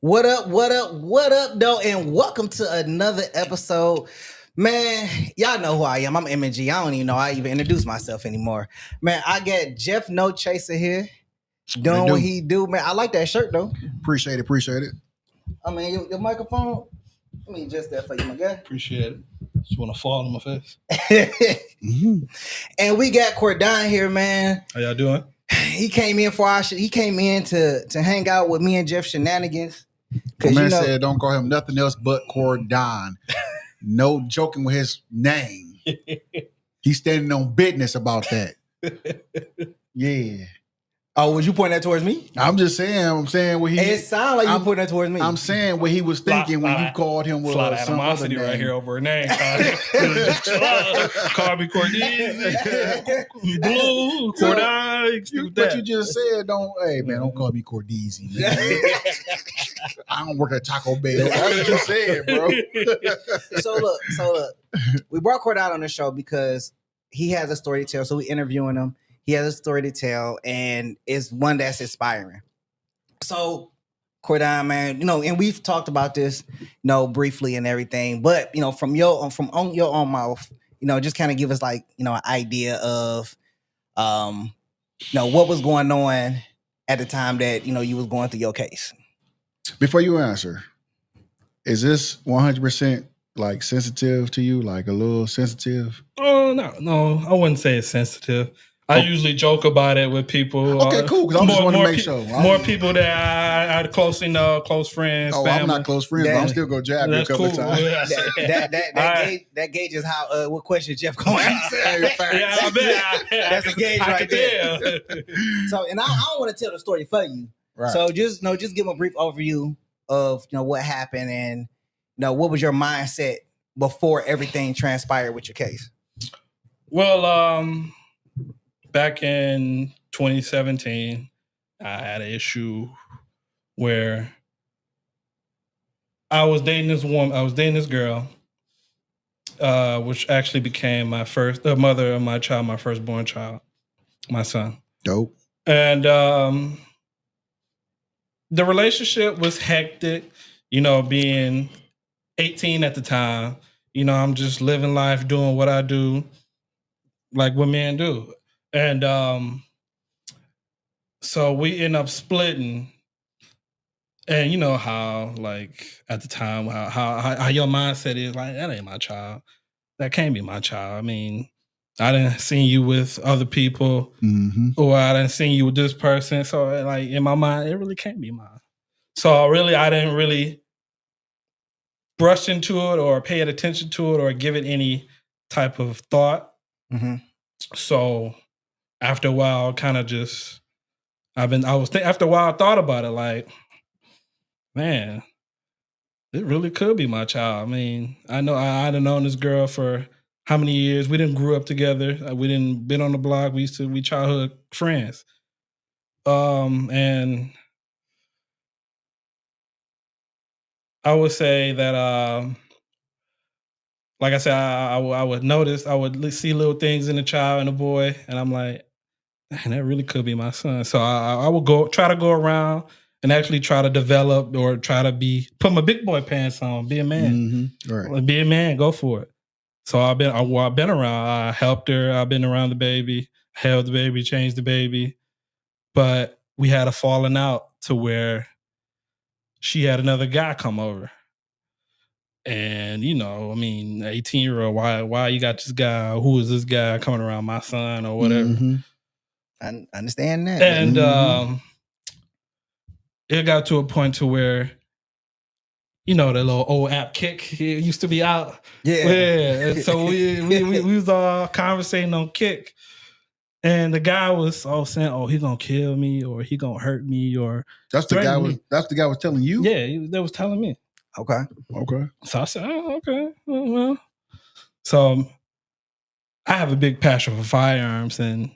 What up, though? And welcome to another episode. Man, y'all know who I am. I'm MG. I don't even know I even introduce myself anymore. Man, I got Jeff No Chaser here doing what he do. Man, I like that shirt though. Appreciate it. I mean, your microphone. Let me adjust that for you, my guy. Appreciate it. Just want to fall on my face. And we got Cordon here, man. How y'all doing? He came in for our shit. He came in to hang out with me and Jeff shenanigans. The man said don't call him nothing else but Cordon. No joking with his name. He's standing on business about that. Yeah. Oh, was you pointing that towards me? I'm just saying. I'm saying what he. It sounds like you pointing that towards me. I'm saying what he was thinking when you called him with some animosity other name. right here over a name. Call me Cordeezy, Blue, Cordon. But you just said don't. Hey man, don't call me Cordeezy. I don't work at Taco Bell. That's what you said, bro. So look. We brought Cordon on the show because he has a story to tell. So we interviewing him. He has a story to tell, and it's one that's inspiring. So, Cordon, man, and we've talked about this, briefly and everything. But from your own mouth, just kind of give us like, an idea of, what was going on at the time that you was going through your case. Before you answer, is this 100% like sensitive to you? Like a little sensitive? Oh no, I wouldn't say it's sensitive. I usually joke about it with people. Okay, cool. Because I just want to make sure. More people that I closely know, close friends. Oh, family. I'm not close friends, but I'm still gonna jab you a couple of times. That gauges how what questions Jeff going to answer. Yeah, I bet. That's a gauge right there. So, and I don't want to tell the story for you. Right. So just give them a brief overview of what happened and what was your mindset before everything transpired with your case. Well, back in 2017, I had an issue where I was dating this girl, which actually became my first mother of my child, my firstborn child, my son. Dope. And the relationship was hectic, being 18 at the time. I'm just living life, doing what I do, like what men do. And so we end up splitting. And you know how, like, at the time, how your mindset is, like, that ain't my child. That can't be my child. I mean, I didn't see you with other people, or I didn't see you with this person. So, like, in my mind, it really can't be mine. So, really, I didn't really brush into it or pay attention to it or give it any type of thought. Mm-hmm. So, after a while, kind of just, after a while, I thought about it, like, man, it really could be my child. I mean, I know I'd have known this girl for how many years? We didn't grew up together. We didn't been on the block. We childhood friends. And I would say that, like I said, I would notice, I would see little things in the child and the boy, and I'm like, man, that really could be my son. So I would try to go around and actually try to develop or try to put my big boy pants on, be a man. Right. Be a man, go for it. So I've been around. I helped her. I've been around the baby, held the baby, changed the baby. But we had a falling out to where she had another guy come over. And, 18-year-old, why you got this guy? Who is this guy coming around my son or whatever? Mm-hmm. I understand that. And it got to a point to where, the little old app Kick used to be out. Yeah. So we was all conversating on Kick. And the guy was all saying, "Oh, he gonna kill me, or he gonna hurt me, or that's the guy was telling you." Yeah, they was telling me. Okay. So I said, "Oh, okay, well." So I have a big passion for firearms, and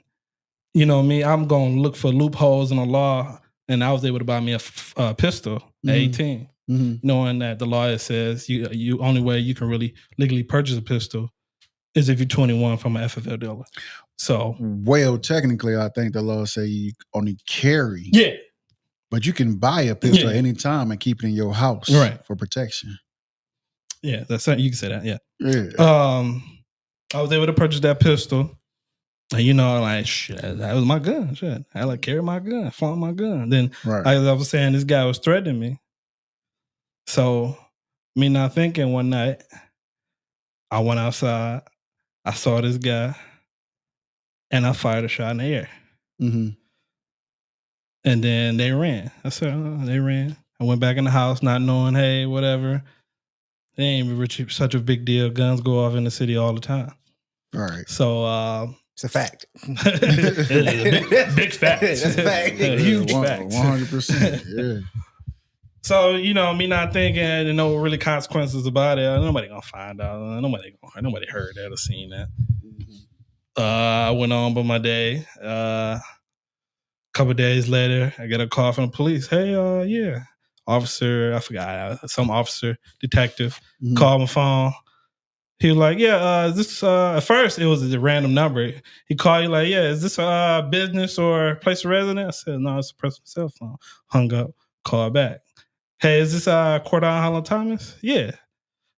me, I'm gonna look for loopholes in the law, and I was able to buy me a pistol at 18, knowing that the law says you only way you can really legally purchase a pistol is if you're 21 from an FFL dealer. So, well, technically, I think the law say you only carry. Yeah, But you can buy a pistol Yeah. at any time and keep it in your house for protection. Yeah, that's you can say that. Yeah. Yeah. I was able to purchase that pistol. And you know, like shit, that was my gun. Shit, I like carry my gun, flaunt my gun. Then, as I was saying, this guy was threatening me. So, me not thinking, one night, I went outside. I saw this guy, and I fired a shot in the air. Mm-hmm. And then they ran. I said, they ran. I went back in the house, not knowing, hey, whatever. They ain't such a big deal. Guns go off in the city all the time. All right. So it's a fact. big fact. That's a fact. Huge fact. 100%. Yeah. So, you know, me not thinking, no really consequences about it. Nobody gonna find out. Nobody heard that or seen that. I went on with my day. A couple days later, I get a call from the police. Hey, yeah, officer, I forgot, some officer, detective, called my phone. He was like, yeah, is this, at first it was a random number. He called you like, yeah, is this a business or place of residence? I said, no, it's a personal cell phone. Hung up, called back. Hey, is this Cordell Holland Thomas? Yeah.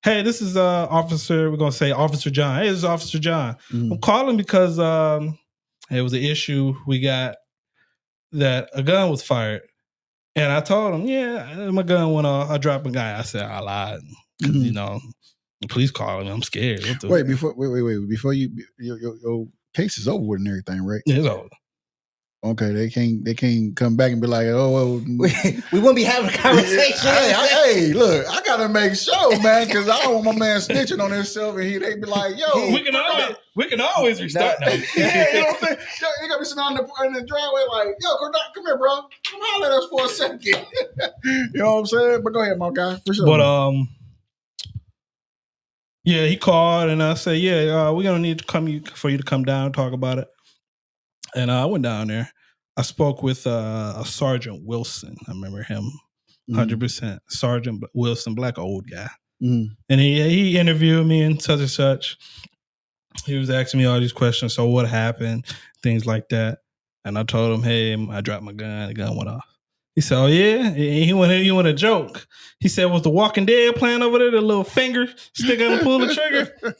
Hey, this is Officer, we're going to say Officer John. Hey, this is Officer John. I'm calling because it was an issue we got that a gun was fired. And I told him, yeah, my gun went off. I dropped a guy. I said, I lied. Because, you know, the police calling me. I'm scared. Wait, before your case is over with and everything, right? Yeah, it's over. Okay, they can't come back and be like, oh, we wouldn't be having a conversation. Hey, look, I gotta make sure, man, because I don't want my man snitching on himself, and they be like, yo, we can always restart now. Yeah, you know what I'm saying? Yo, you gotta be sitting in the driveway like, yo, come here, bro, come holler at us for a second. You know what I'm saying? But go ahead, my guy, for sure. But yeah, he called and I said, yeah, we're gonna need to for you to come down and talk about it. And I went down there. I spoke with a Sergeant Wilson. I remember him 100%. Sergeant Wilson, black old guy. And he interviewed me and such and such. He was asking me all these questions. So what happened? Things like that. And I told him, hey, I dropped my gun. The gun went off. He said, oh, yeah? He went a joke. He said, was the Walking Dead playing over there? The little finger stick out and pull the trigger?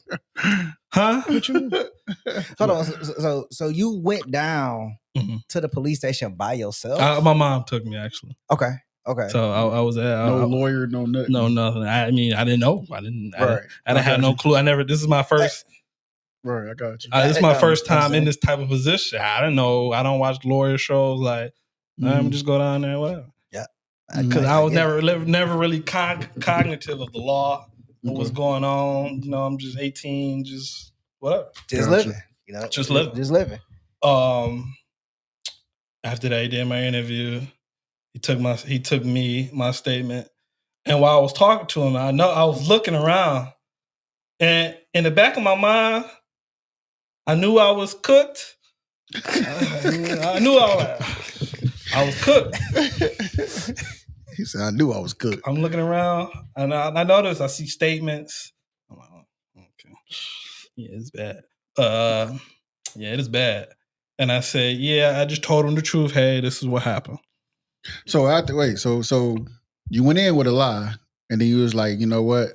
Huh? What you mean? Hold on. So you went down to the police station by yourself? My mom took me, actually. Okay. So I was there. No lawyer, no nothing. No, nothing. I mean, I didn't know. I didn't have no clue. This is my first. Right, I got you. This is my first time in this type of position. I didn't know. I don't watch lawyer shows. Like, I'm just go down there, whatever. Yeah. Because I was never really cognitive of the law, what was going on. You know, I'm just 18, just whatever. Just living. You know, just living. Just living. After that, he did my interview. He took my statement. And while I was talking to him, I was looking around. And in the back of my mind, I knew I was cooked. I knew I was cooked. He said, I knew I was cooked. I'm looking around, and I noticed I see statements. I'm like, oh, okay. Yeah, it's bad. Yeah, it is bad. And I said, yeah, I just told him the truth. Hey, this is what happened. So so you went in with a lie, and then you was like, you know what?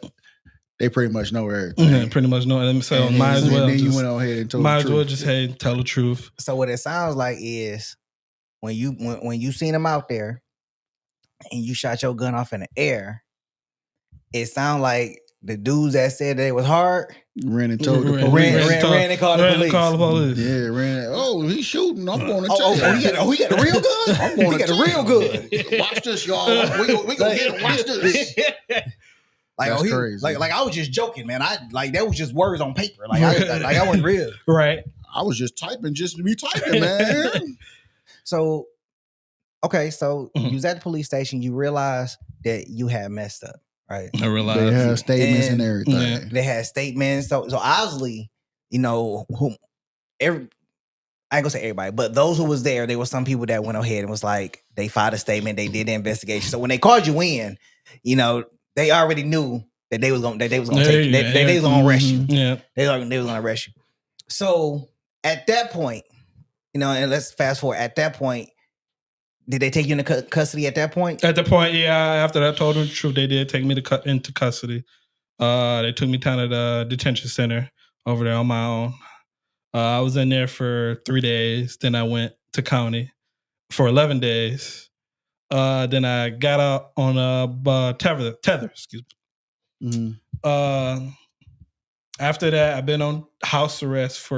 They pretty much know everything. Yeah, pretty much know. So might as well. And then you went on ahead and told the truth. Might as well just tell the truth. So what it sounds like is when you seen him out there and you shot your gun off in the air, it sounded like the dudes that said that it was hard ran and told the police. Ran and called the police. Yeah, ran. Oh, he's shooting. I'm going to check. He got a real gun? I'm going to get a real gun. Watch this, y'all. We gonna get him. Watch this. Like, crazy. Like I was just joking, man. That was just words on paper. Like I wasn't real. Right. I was just typing just to be typing, man. So, okay, you was at the police station. You realized that you had messed up, right? I realized they had statements and everything. Yeah. They had statements. So obviously, you know, I ain't gonna say everybody, but those who was there were some people that went ahead and was like, they filed a statement, they did the investigation. So when they called you in, you know, they already knew that they was gonna arrest you. Yeah, they was gonna arrest you. So at that point, you know, and let's fast forward. At that point, Did they take you into custody at that point? At the point, yeah. After I told them the truth, they did take me into custody. They took me down to the detention center over there on my own. I was in there for 3 days. Then I went to county for 11 days. Then I got out on a tether. Excuse me. After that, I've been on house arrest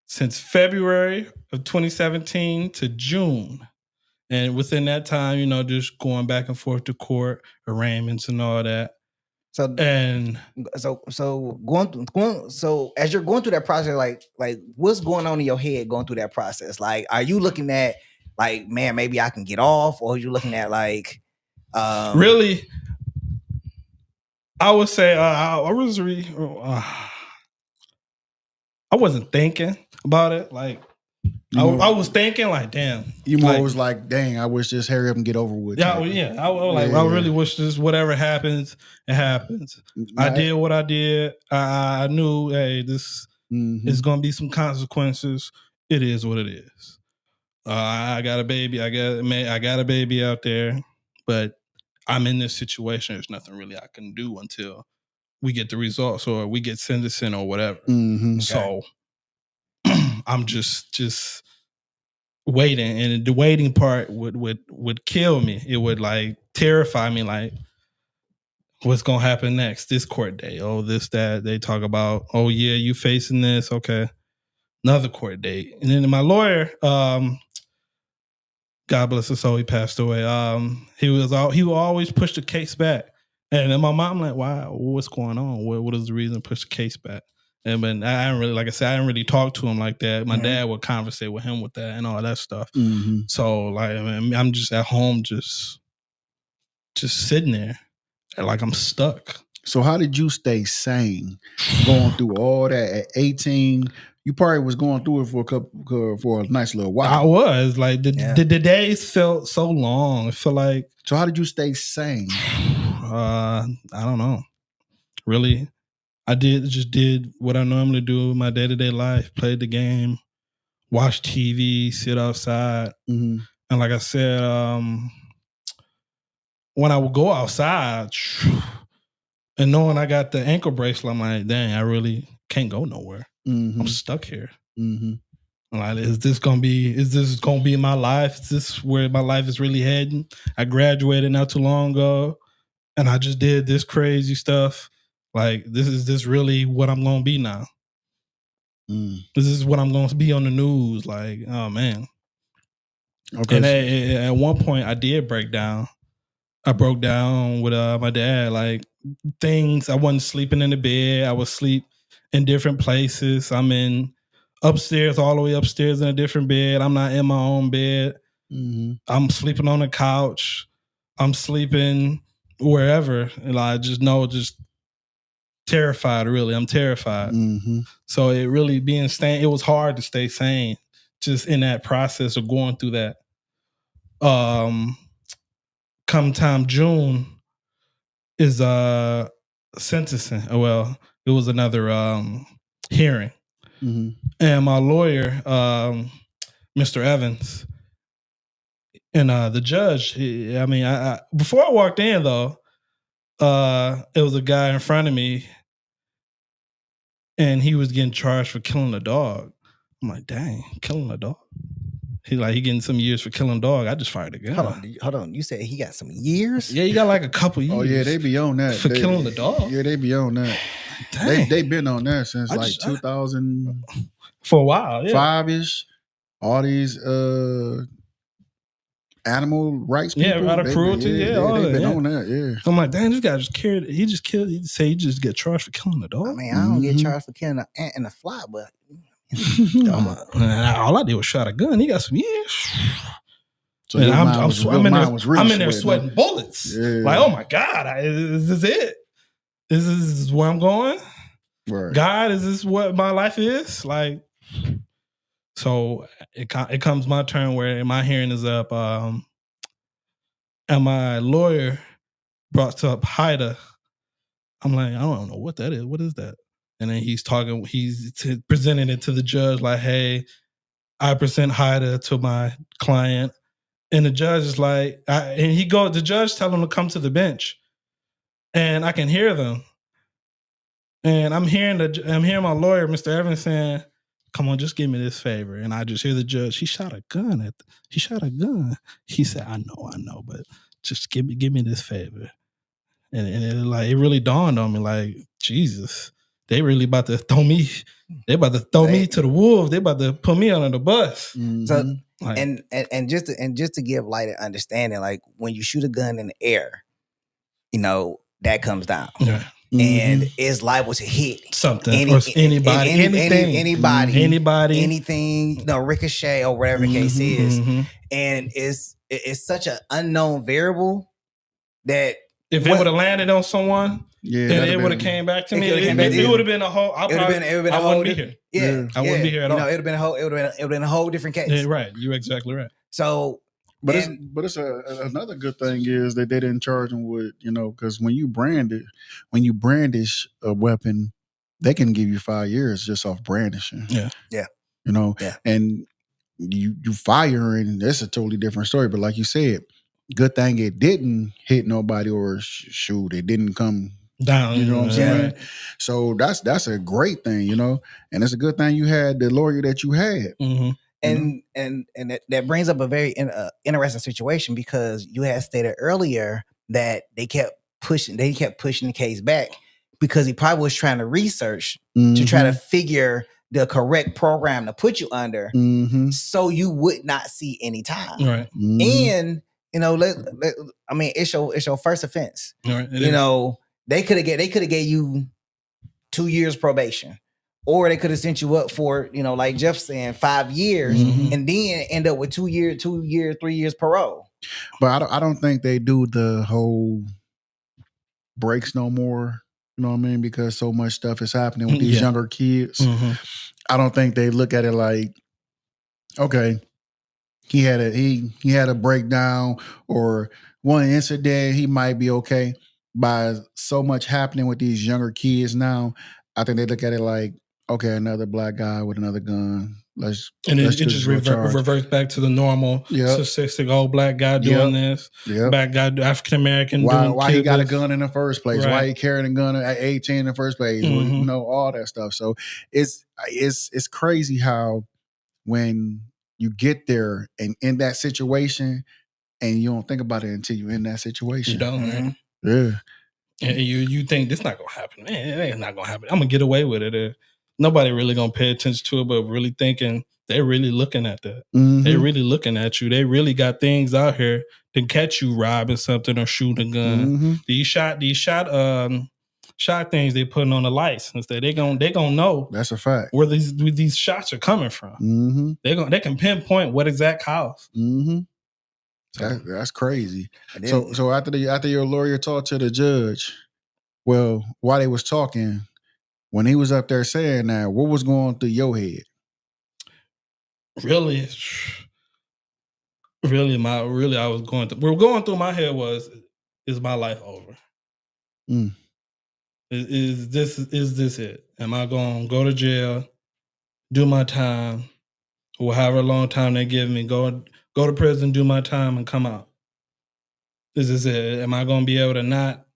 since February of 2017 to June. And within that time, you know, just going back and forth to court, arraignments and all that. So as you're going through that process, like what's going on in your head going through that process? Like, are you looking at like, man, maybe I can get off, or are you looking at like, really? I would say I wasn't thinking about it. Like, I was thinking like, damn. You more was like, dang, I wish just hurry up and get over with. Yeah, I really wish this, whatever happens, it happens. I did what I did. I knew, hey, this is going to be some consequences. It is what it is. I got a baby. I got a baby out there, but I'm in this situation. There's nothing really I can do until we get the results or we get sentencing or whatever. So I'm just waiting, and the waiting part would kill me. It would like terrify me. Like, what's gonna happen next? This court date. Oh, this, that. They talk about, oh yeah, you facing this. Okay, another court date. And then my lawyer, God bless his soul, he passed away. He would always push the case back. And then my mom like, why? What's going on? What is the reason to push the case back? And but I didn't really, like I said, I didn't really talk to him like that. My dad would conversate with him with that and all that stuff. So like, I'm just at home, just sitting there, like I'm stuck. So how did you stay sane going through all that at 18? You probably was going through it for a nice little while. I was like the days felt so long. It felt like. So how did you stay sane? I don't know. Really, I just did what I normally do in my day-to-day life. Played the game, watch TV, sit outside. And like I said, when I would go outside and knowing I got the ankle bracelet, I'm like, dang, I really can't go nowhere. I'm stuck here. Like, is this gonna be my life? Is this where my life is really heading? I graduated not too long ago, and I just did this crazy stuff. Like, is this really what I'm gonna be now? This is what I'm gonna be on the news. Like, oh man. Okay. And at one point, I did break down. I broke down with my dad. Like, things, I wasn't sleeping in the bed. I would sleep in different places. I'm in upstairs, all the way upstairs in a different bed. I'm not in my own bed. I'm sleeping on the couch. I'm sleeping wherever. And I just know, just terrified, really. I'm terrified. So it really it was hard to stay sane just in that process of going through that. Come time June is sentencing. Well, it was another hearing. And my lawyer, Mr. Evans, and the judge, I before I walked in though, it was a guy in front of me and he was getting charged for killing a dog. I'm like, dang, killing a dog? He getting some years for killing a dog. I just fired a gun. Hold on. You said he got some years? Yeah, he got like a couple years. Oh yeah, they be on that for killing the dog. Yeah, they be on that. They been on that since 2000 for a while. Yeah. 5-ish. All these animal rights people. Yeah, out of cruelty. They've been on that. Yeah. So I'm like, dang, this guy just killed. He just get charged for killing a dog. I mean, I don't get charged for killing an ant and a fly, but. All I did was shot a gun. He got some years. So I'm in there sweating bullets. Yeah. Like, oh my God, is this it? Is this where I'm going? Right. God, is this what my life is? Like, so it comes my turn where my hearing is up, and my lawyer brought up HYTA. I'm like, I don't know what that is. What is that? And then he's presenting it to the judge like, hey, I present HYTA to my client. And the judge is like, the judge tell him to come to the bench, and I can hear them. And I'm hearing my lawyer, Mr. Evans, saying, "Come on, just give me this favor." And I just hear the judge. He shot a gun. He said, "I know, but just give me this favor." And it really dawned on me, like, Jesus, they really about to throw me. They about to throw me to the wolves. They about to put me under the bus. Mm-hmm. So like, and just to give light and understanding, like when you shoot a gun in the air, that comes down. Yeah. And is liable to hit something anybody, anything, ricochet or whatever the case is. And it's such an unknown variable that if it would have landed on someone, then it would have came back to me. It would have been a whole. I wouldn't be here. Yeah, I wouldn't be here at all. It would have been a whole different case. Yeah, right, you're exactly right. So. But it's another good thing is that they didn't charge him with, because when you brandish a weapon, they can give you 5 years just off brandishing. Yeah. And you firing, that's a totally different story. But like you said, good thing it didn't hit nobody or shoot, it didn't come down. You know what I'm saying? So that's a great thing, and it's a good thing you had the lawyer that you had. Mm-hmm. And that brings up a very interesting situation, because you had stated earlier that they kept pushing the case back because he probably was trying to research to try to figure the correct program to put you under, so you would not see any time. Right. And it's your first offense. Right. They could have gave you 2 years probation. Or they could have sent you up for, like Jeff saying, 5 years, and then end up with 3 years parole. But I don't think they do the whole breaks no more. You know what I mean? Because so much stuff is happening with these younger kids. I don't think they look at it like, okay, he had a breakdown or one incident, he might be okay. By so much happening with these younger kids now, I think they look at it like, okay, another black guy with another gun. Let's just reverts back to the normal statistic. Old black guy doing this. Black guy, African American. Why he got a gun in the first place? Right. Why he carrying a gun at 18 in the first place? All that stuff. So it's crazy how when you get there and in that situation, and you don't think about it until you're in that situation. You don't, man. Yeah. And you think this not gonna happen. Man, it ain't not gonna happen. I'm gonna get away with it. Nobody really gonna pay attention to it, but really thinking they're really looking at that. They're really looking at you. They really got things out here to catch you robbing something or shooting a gun. These shot things they putting on the license. They gonna know. That's a fact. Where these shots are coming from. They can pinpoint what exact house. That's crazy. So after your lawyer talked to the judge, well, while they was talking, when he was up there saying that, what was going through your head? Really, I was going through. What was going through my head was, is my life over? Is this it? Am I going to go to jail, do my time, or however long time they give me, go to prison, do my time, and come out? Is this it? Am I going to be able to not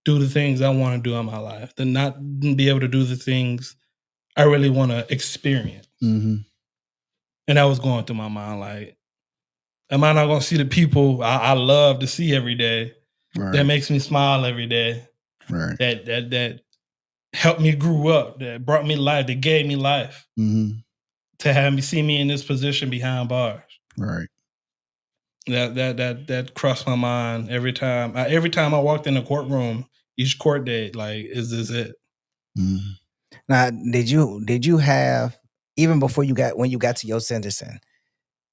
do the things I want to do in my life, to not be able to do the things I really want to experience? And that was going through my mind, like, am I not going to see the people I love to see every day, that makes me smile every day, that helped me grow up, that brought me life, that gave me life, to have me see me in this position behind bars? Right. That crossed my mind every time. Every time I walked in the courtroom, each court date, like, is this it? Now, did you have, even before when you got to your sentencing,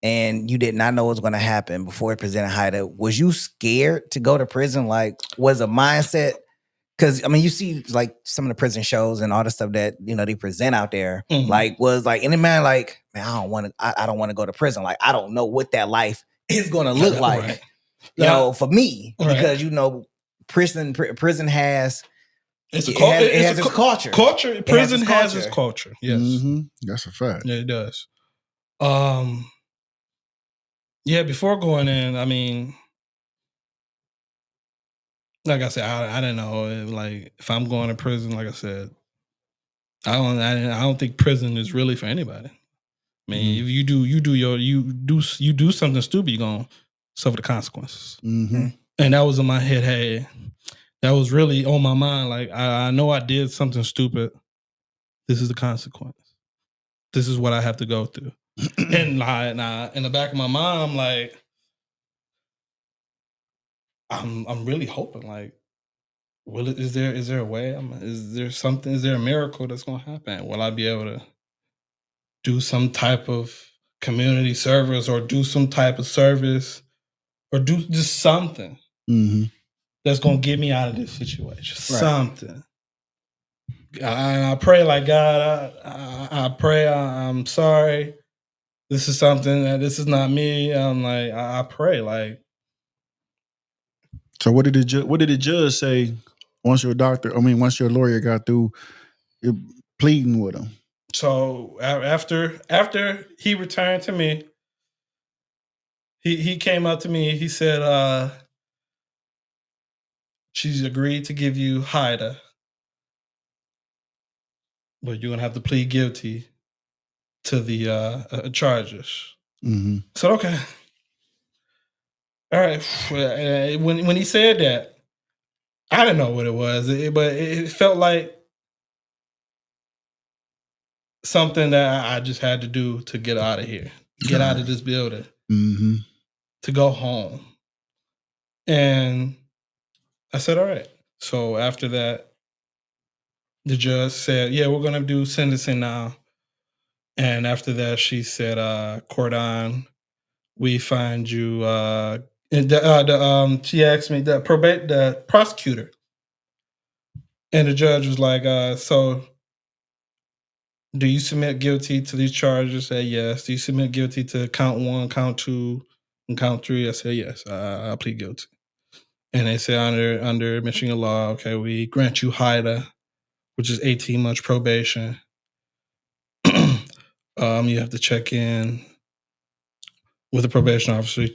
and you did not know what was going to happen before it presented HYTA, was you scared to go to prison? Like, was a mindset? Because, I mean, you see, like, some of the prison shows and all the stuff that, they present out there, like, was like, any man, like, man, I don't want to go to prison. Like, I don't know what that life is going to look like, for me, because, prison has, it has its culture. Prison has its culture. Yes. That's a fact. Yeah, it does. Yeah, before going in, I mean, like I said, I didn't know. Like, if I'm going to prison, like I said, I don't think prison is really for anybody. I mean, if you do something stupid, you're gonna suffer the consequences. Mm-hmm. And that was in my head. Hey, that was really on my mind. Like, I know I did something stupid. This is the consequence. This is what I have to go through. And in the back of my mind, I'm like, I'm really hoping, like, is there a way? Is there a miracle that's gonna happen? Will I be able to do some type of community service or do some type of service or do just something that's gonna get me out of this situation? Right. Something. I pray, like, God, I pray, I'm sorry. This is something that this is not me. I'm like, I pray, like. So what did the judge say once your lawyer got through pleading with him? So after he returned to me, he came up to me. He said, she's agreed to give you HYTA, but you're gonna have to plead guilty to the charges. Mm-hmm. I said, okay. All right. When he said that, I didn't know what it was, but it felt like something that I just had to do to get out of here, get out of this building, to go home. And I said, all right. So after that, the judge said, yeah, we're going to do sentencing now. And after that, she said, Cordon, we find you, she asked me, the prosecutor. And the judge was like, so do you submit guilty to these charges? I said, yes. Do you submit guilty to count 1, count 2, and count 3? I said, yes, I plead guilty. And they said, under Michigan law, okay, we grant you HYTA, which is 18 months probation. You have to check in with the probation officer,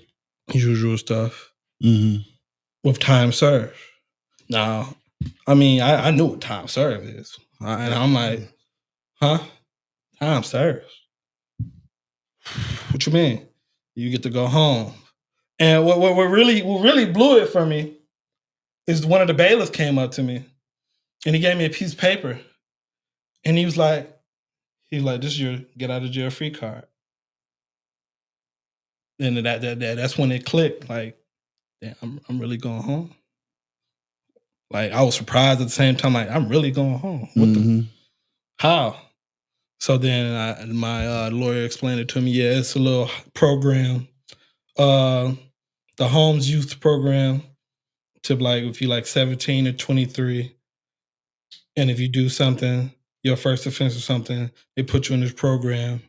usual stuff, with time served. Now, I mean, I knew what time served is. And I'm like, huh? Time served? What you mean? You get to go home. And what really blew it for me is one of the bailiffs came up to me and he gave me a piece of paper. And he was like, this is your get out of jail free card. And that's when it clicked. Like, damn, I'm really going home. Like, I was surprised at the same time. Like, I'm really going home. How? So then my lawyer explained it to me. Yeah, it's a little program, the Holmes Youth program. To, like, if you're like 17 or 23, and if you do something, your first offense or something, they put you in this program.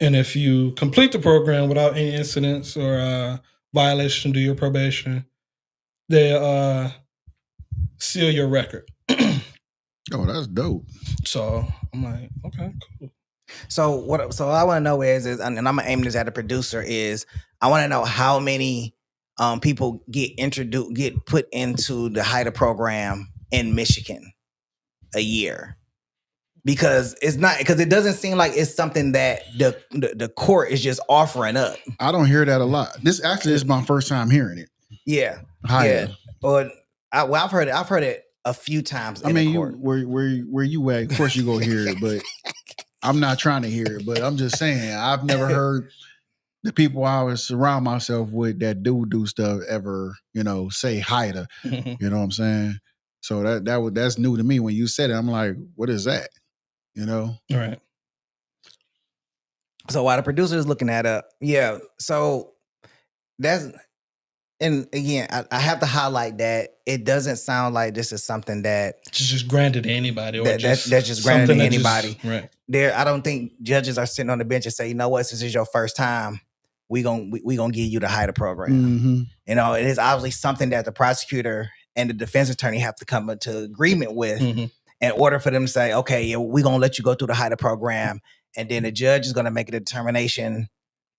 And if you complete the program without any incidents or violation to your probation, they seal your record. Oh, that's dope. So I'm like, okay, cool. So what I want to know is, and I'm gonna aim this at the producer, is I want to know how many people get put into the HYTA program in Michigan a year. Because it doesn't seem like it's something that the court is just offering up. I don't hear that a lot. This actually is my first time hearing it. Yeah. HYTA. Yeah. Or I've heard it a few times. I mean, where you at? Of course you go hear it, but I'm not trying to hear it. But I'm just saying, I've never heard the people I always surround myself with that do stuff ever, say HYTA. You know what I'm saying? So that's new to me. When you said it, I'm like, what is that? All right. So while the producer is looking that up, yeah. So that's, and again, I have to highlight that it doesn't sound like this is something that just granted to anybody, or that's just granted to anybody. Right. I don't think judges are sitting on the bench and say, you know what, since it's your first time, we gonna give you the HYTA program. It is obviously something that the prosecutor and the defense attorney have to come into agreement with in order for them to say, okay, yeah, we're gonna let you go through the HYTA program, and then the judge is gonna make a determination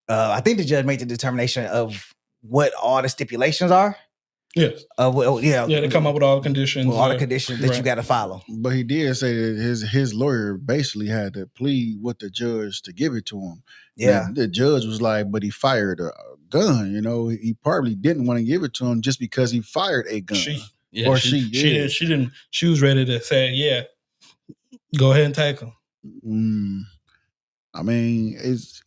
I think the judge made the determination of what all the stipulations are. Yes. They come up with all the conditions. Well, all the conditions that you got to follow. But he did say that his lawyer basically had to plead with the judge to give it to him. Yeah. And the judge was like, but he fired a gun. You know, he probably didn't want to give it to him just because he fired a gun. She didn't. She was ready to say, yeah, go ahead and take him. I mean, it's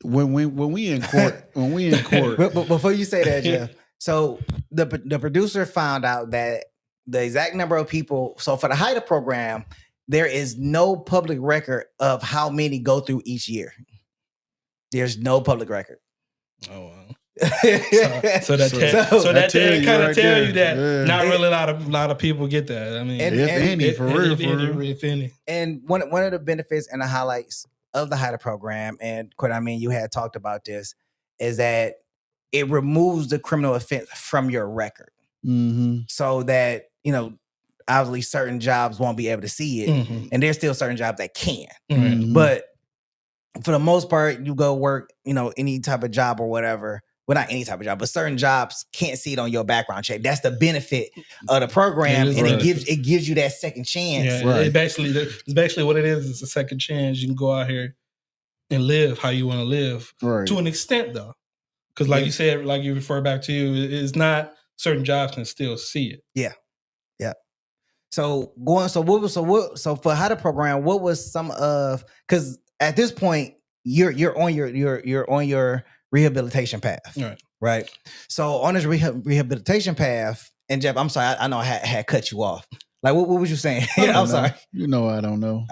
when we in court. But before you say that, Jeff, so the producer found out that the exact number of people. So for the HYTA program, there is no public record of how many go through each year. There's no public record. Oh wow. so that kind of tell you that not really a lot of people get that. I mean, if any. And one of the benefits and the highlights of the HYTA program, and quite, I mean, you had talked about this, is that it removes the criminal offense from your record, so that obviously certain jobs won't be able to see it, and there's still certain jobs that can, but for the most part, you go work, any type of job or whatever. Well, not any type of job, but certain jobs can't see it on your background check. That's the benefit of the program, and it gives you that second chance. Yeah, right. It's basically what it is. It's a second chance. You can go out here and live how you want to live, to an extent, though, because like you said, like you refer back to it's not certain jobs can still see it. Yeah. So for HYTA program, what was some of, because at this point you're on your rehabilitation path, right? So on this rehabilitation path, and Jeff, I'm sorry, I know I had cut you off. Like, what was you saying? I'm sorry. I don't know.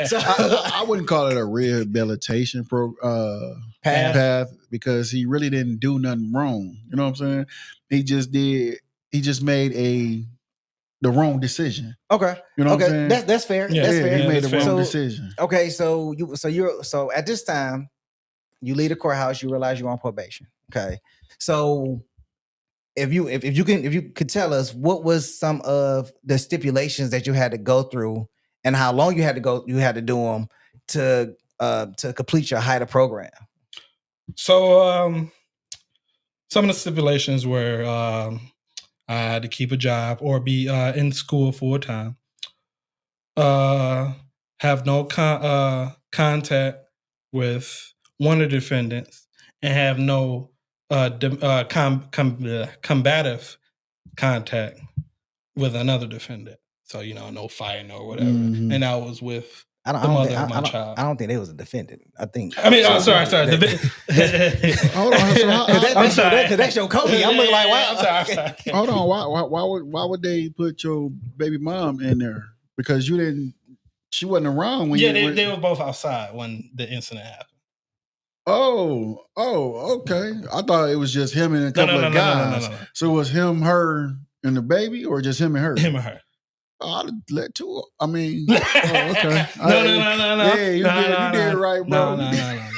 So I wouldn't call it a rehabilitation path because he really didn't do nothing wrong. You know what I'm saying? He just made the wrong decision. Okay. You know what I'm saying? That's fair. Yeah, that's fair. He made the wrong decision. Okay, so at this time, you leave the courthouse, you realize you're on probation. Okay. So if you could tell us what was some of the stipulations that you had to go through and how long you had to do them to complete your HYTA program. So some of the stipulations were I had to keep a job or be in school full time. Have no contact with one of the defendants, and have no combative contact with another defendant. So no fighting or whatever. And that was with the mother of my child. I don't think they was a defendant. Sorry. Hold on. Because that's your Kobe. I'm looking like, wow. I'm sorry. Hold on. Why would they put your baby mom in there? Because she wasn't around when they were both outside when the incident happened. Oh, okay. I thought it was just him and a couple of guys. No. So it was him, her, and the baby, or just him and her? Him and her. I'd let two. I mean, okay. No. Yeah, you did it right, bro. No. Yeah.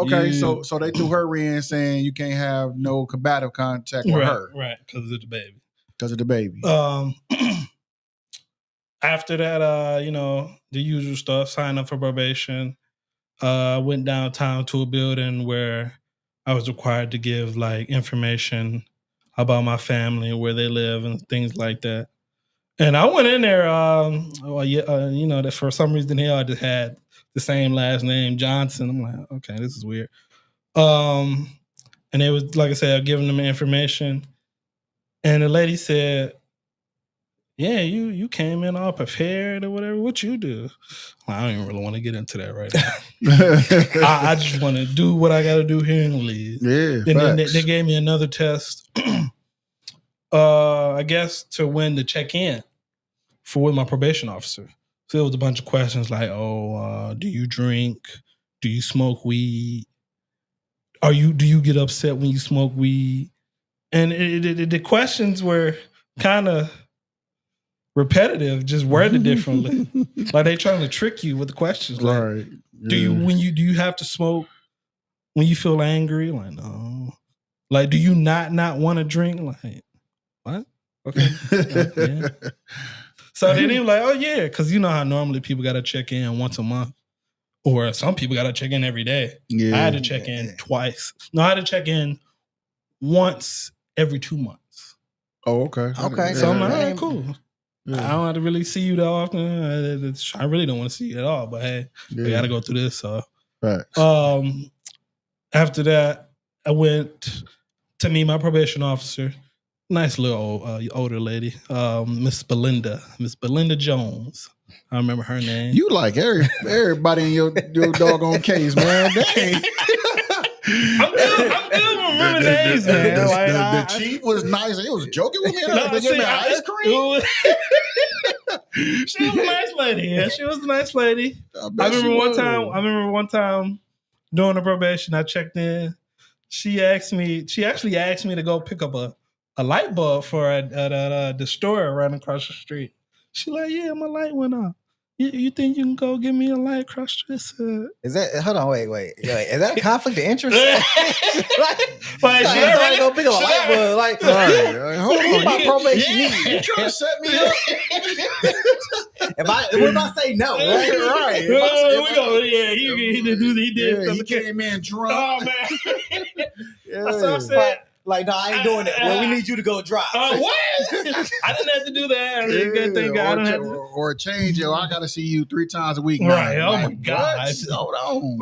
Okay. So they threw her in, saying you can't have no combative contact with her, right? Because of the baby. Because of the baby. After that, the usual stuff. Sign up for probation. Went downtown to a building where I was required to give information about my family, where they live, and things like that. And I went in there, that for some reason I just had the same last name, Johnson. I'm like, okay, this is weird. And it was, like I said, giving them information. And the lady said, yeah, you came in all prepared or whatever. What you do? Well, I don't even really want to get into that right now. I just want to do what I got to do here and leave. Yeah. And then they gave me another test, I guess, to when to check in with my probation officer. So it was a bunch of questions like, do you drink? Do you smoke weed? Do you get upset when you smoke weed? And the questions were kind of repetitive, just worded differently. Like they trying to trick you with the questions. Like, right. Yeah. Do you have to smoke when you feel angry? Like, no. Like, do you not want to drink? Like, what? Okay. Yeah. So then he was like, oh yeah, because you know how normally people got to check in once a month Or some people got to check in every day. Yeah. I had to check in twice. No, I had to check in once every 2 months. Oh, okay. Okay. So I'm like, all Yeah. right, cool. Yeah. I don't have to really see you that often. I really don't want to see you at all. But hey, we got to go through this. So, Facts. after that, I went to meet my probation officer. Nice little older lady, Miss Belinda Jones. I remember her name. You like everybody in your doggone case, man. Dang. I'm good with remember names, man. The chief was nice. He was joking with me. They gave me ice cream. She was a nice lady. Yeah, she was a nice lady. I remember one time during the probation, I checked in. She actually asked me to go pick up a light bulb for at the store right across the street. She like, yeah, my light went off. You think you can go get me a light across the street? Is that? Hold on, wait. Is that a conflict of interest? Like she already go pick up a light bulb. Like, hold on, my probation need. You trying to set me up? If I say no, right? He did. He came in drunk. Oh man, that's what I said. Like, no, I ain't doing that. Well, we need you to go drop. What? I didn't have to do that. Or change it. I got to see you 3 times a week. Right. Now. Oh my God. Hold on.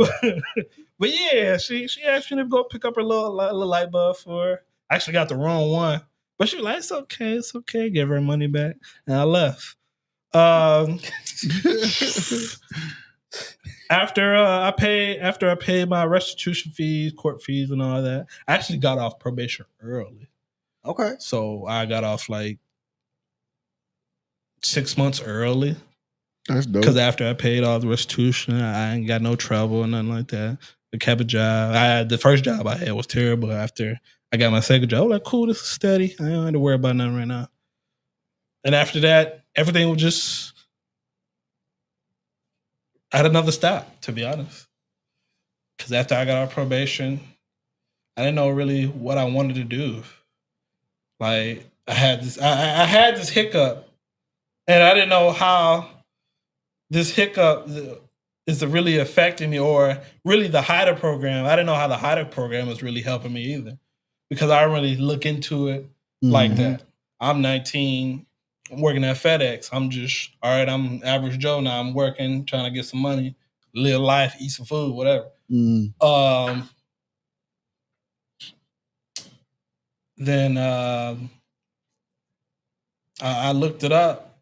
But yeah, she asked me to go pick up her little light bulb for her. I actually got the wrong one. But she was like, it's okay. Give her money back. And I left. After I paid my restitution fees, court fees, and all that, I actually got off probation early. Okay. So I got off like 6 months early. That's dope. Because after I paid all the restitution, I ain't got no trouble or nothing like that. I kept a job. The first job I had was terrible. After I got my second job, I was like, cool, this is steady. I don't have to worry about nothing right now. And after that, everything was just at another stop, to be honest. Because after I got off probation, I didn't know really what I wanted to do. Like I had this hiccup, and I didn't know how this hiccup is really affecting me, or really the HYTA program. I didn't know how the HYTA program was really helping me either, because I don't really look into it like that. I'm 19. I'm working at FedEx. I'm just, all right, I'm average Joe now. I'm working, trying to get some money, live life, eat some food, whatever. Then I looked it up,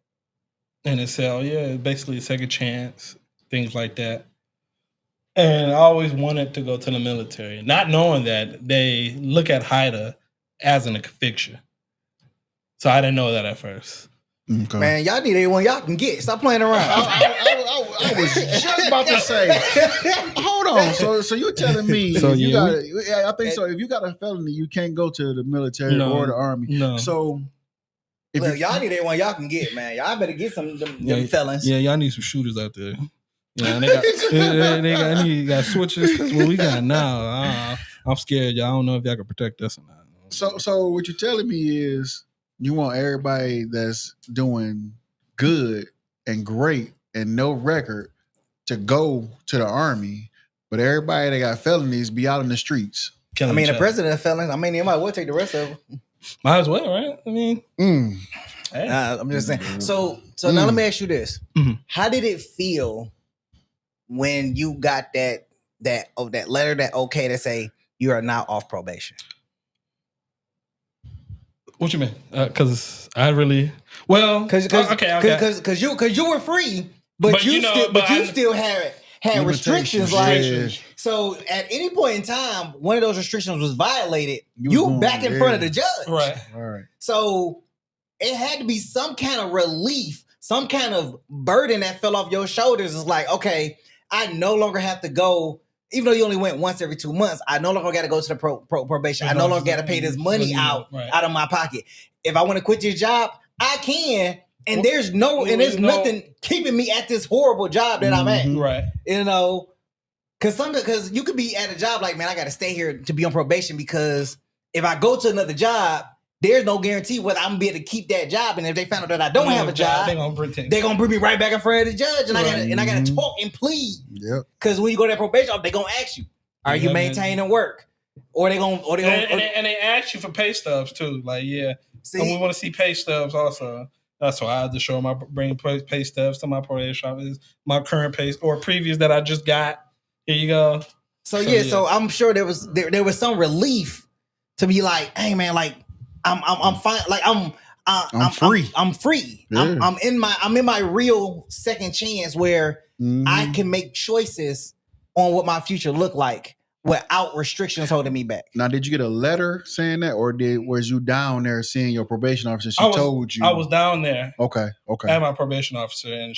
and it said, oh, yeah, basically a second chance, things like that. And I always wanted to go to the military, not knowing that they look at HYTA as an conviction. So I didn't know that at first. Okay. Man, y'all need anyone y'all can get. Stop playing around. I was just about to say. Hold on. So you're telling me? So I think so. If you got a felony, you can't go to the military or the army. No. So look, y'all need anyone y'all can get, man. Y'all better get some of them felons. Yeah, y'all need some shooters out there. Yeah, they got switches, because what we got now, I'm scared. Y'all don't know if y'all can protect us or not. So what you're telling me is, you want everybody that's doing good and great and no record to go to the army, but everybody that got felonies be out in the streets. The president of felons, they might well take the rest of them. Might as well, right? I mean, hey. I'm just saying. So now let me ask you this: How did it feel when you got that letter, that say you are now off probation? What you mean? Because I really because you were free, but you still had restrictions. So at any point in time, one of those restrictions was violated. You back in front of the judge, right? So it had to be some kind of relief, some kind of burden that fell off your shoulders. It's like, okay, I no longer have to go. Even though you only went once every 2 months, I no longer got to go to the probation. I no longer got to pay this money out of my pocket. If I want to quit this job, I can. And there's nothing keeping me at this horrible job that I'm at. Right. Because you could be at a job like, man, I got to stay here to be on probation, because if I go to another job, there's no guarantee whether I'm gonna be able to keep that job. And if they found out that I don't have a job, they're gonna bring me right back in front of the judge, and I gotta talk and plead. Yep. Because when you go to that probation office, they gonna ask you, "Are you maintaining work?" Or they gonna and they ask you for pay stubs too. Like, yeah, see? And we want to see pay stubs also. That's why I had to show bring pay stubs to my probation office, my current pay or previous that I just got. Here you go. So I'm sure there was some relief to be like, hey man, like I'm fine, like I'm free. I'm free. Yeah. I'm in my real second chance where I can make choices on what my future look like without restrictions holding me back. Now, did you get a letter saying that, or was you down there seeing your probation officer? She told you. I was down there. Okay. At my probation officer, and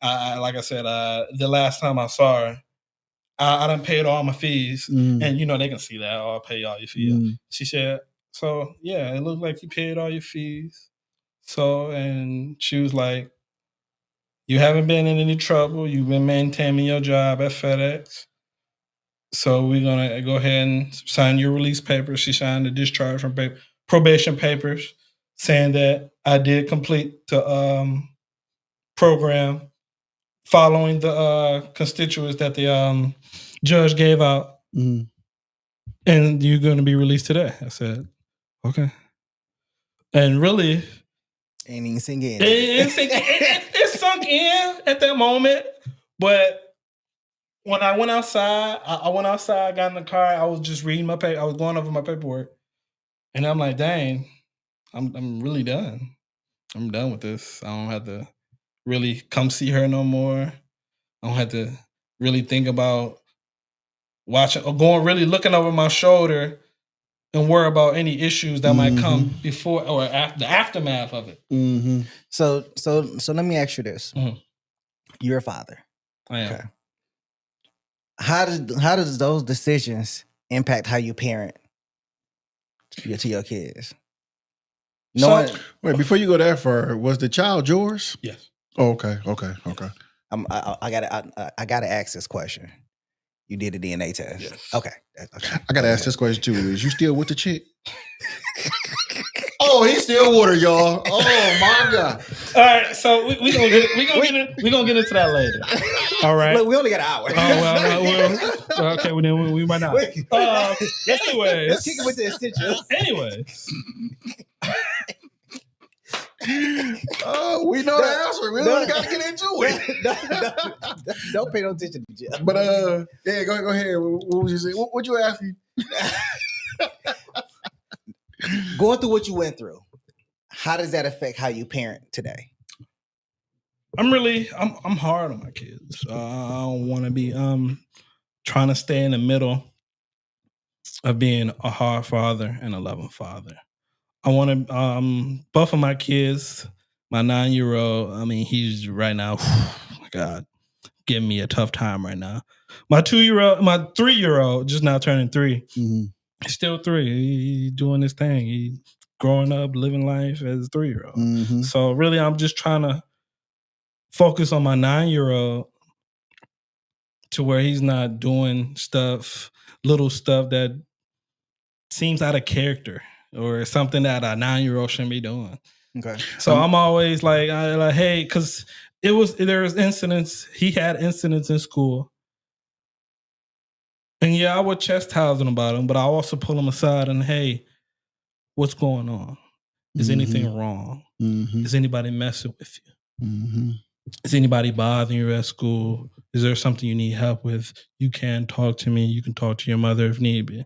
I like I said, the last time I saw her, I done paid all my fees, and they can see that. I'll pay all your fees. She said, "So yeah, it looked like you paid all your fees." So, and she was like, "You haven't been in any trouble. You've been maintaining your job at FedEx. So we're gonna go ahead and sign your release papers." She signed the discharge from probation papers, saying that I did complete the program following the constituents that the judge gave out, and you're going to be released today. I said, okay. And really, ain't even sink in. It sunk in at that moment, but when I went outside, I got in the car. I was just reading my paper. I was going over my paperwork, and I'm like, "Dang, I'm really done. I'm done with this. I don't have to really come see her no more. I don't have to really think about watching or really looking over my shoulder and worry about any issues that might come before or after the aftermath of it." So let me ask you this: You're a father. I am. Okay. How does those decisions impact how you parent to your kids? Wait, before you go that far, was the child yours? Yes. Oh, okay. I gotta ask this question. You did a DNA test. Yes. Okay. I gotta ask this question too. Is you still with the chick? Oh, he's still with her, y'all. Oh my God. All right, so we gonna get into that later. All right. Look, we only got an hour. Well, okay. Well, then we might not. Anyways, let's kick it with the essentials. Anyways. We know the answer. We don't got to get into it. Don't pay no attention to Jeff. But yeah, go ahead. What would you say? What you asking? Going through what you went through, how does that affect how you parent today? I'm hard on my kids. I don't want to be trying to stay in the middle of being a hard father and a loving father. I want to both of my kids, my 9-year-old, I mean, he's right now, oh my God, giving me a tough time right now. My 3-year-old, just now turning 3. He's still 3. He's doing his thing. He's growing up, living life as a 3-year-old. So really, I'm just trying to focus on my 9-year-old to where he's not doing little stuff that seems out of character or something that a 9-year-old shouldn't be doing. Okay. So I'm always like, hey, because there was incidents. He had incidents in school. And yeah, I would chastise him about him, but I also pull him aside and, hey, what's going on? Is anything wrong? Is anybody messing with you? Is anybody bothering you at school? Is there something you need help with? You can talk to me. You can talk to your mother if need be.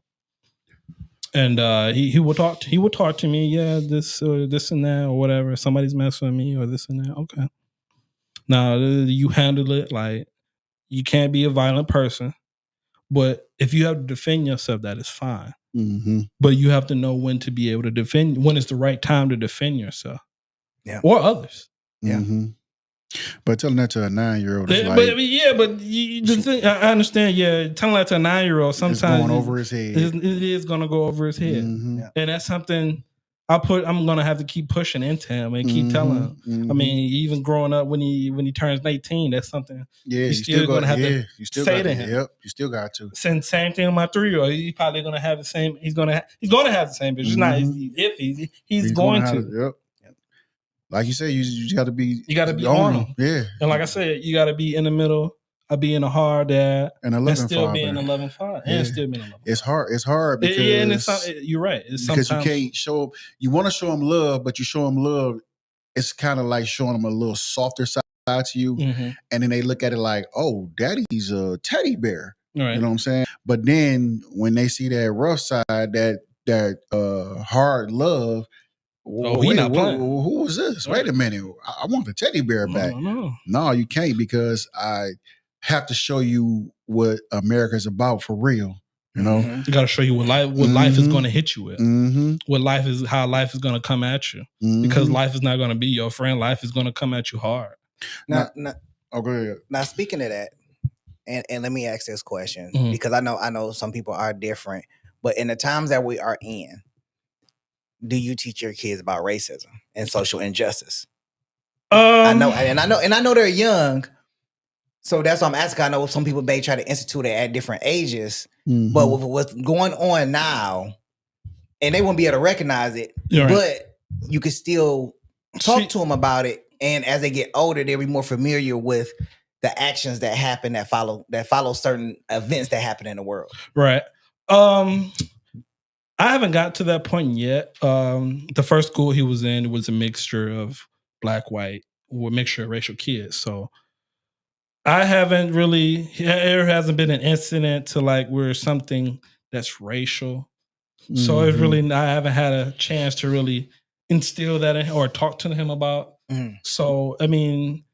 And he would talk to me. Yeah, this and that or whatever. Somebody's messing with me or this and that. Okay. Now you handle it like you can't be a violent person. But if you have to defend yourself, that is fine. But you have to know when to be able to defend, when it's the right time to defend yourself. Yeah. Or others. Yeah. But telling that to a 9-year-old is I understand. Yeah, telling that to a 9-year-old sometimes it's going over his head. It is going to go over his head, and that's something I'm gonna have to keep pushing into him and keep telling him. I mean, even growing up when he turns 18, that's something. Yeah, you still gonna have to say to him. Yep, you still got to. Same thing with my 3-year-old. He's probably gonna have the same. He's gonna have the same. But it's not he's going to. Yep. Like you said, you got to be. You got to be on him. Yeah. And like I said, you got to be in the middle. Being a hard dad and a loving still father. being a loving father and still being a loving It's father. It's hard because and it's you're right. It's because you can't show. You want to show them love, but you show them love. It's kind of like showing them a little softer side to you, and then they look at it like, "Oh, Daddy's a teddy bear." Right. You know what I'm saying? But then when they see that rough side, that hard love. Wait, not playing. Who was this? Right. Wait a minute. I want the teddy bear back. No, you can't because I have to show you what America's about for real. You know, you got to show you what life is going to hit you with. How life is going to come at you. Because life is not going to be your friend. Life is going to come at you hard. Now, go ahead. Now, speaking of that, and let me ask this question because I know some people are different, but in the times that we are in, do you teach your kids about racism and social injustice? I know they're young, so that's why I'm asking. I know some people may try to institute it at different ages, but with what's going on now, and they won't be able to recognize it, but you can still talk to them about it, and as they get older, they'll be more familiar with the actions that happen that follow certain events that happen in the world. Right. I haven't got to that point yet. The first school he was in was a mixture of black, white, or a mixture of racial kids. So I haven't really, there hasn't been an incident to like where something that's racial. So it's really, I haven't had a chance to really instill that in him or talk to him about. So, I mean,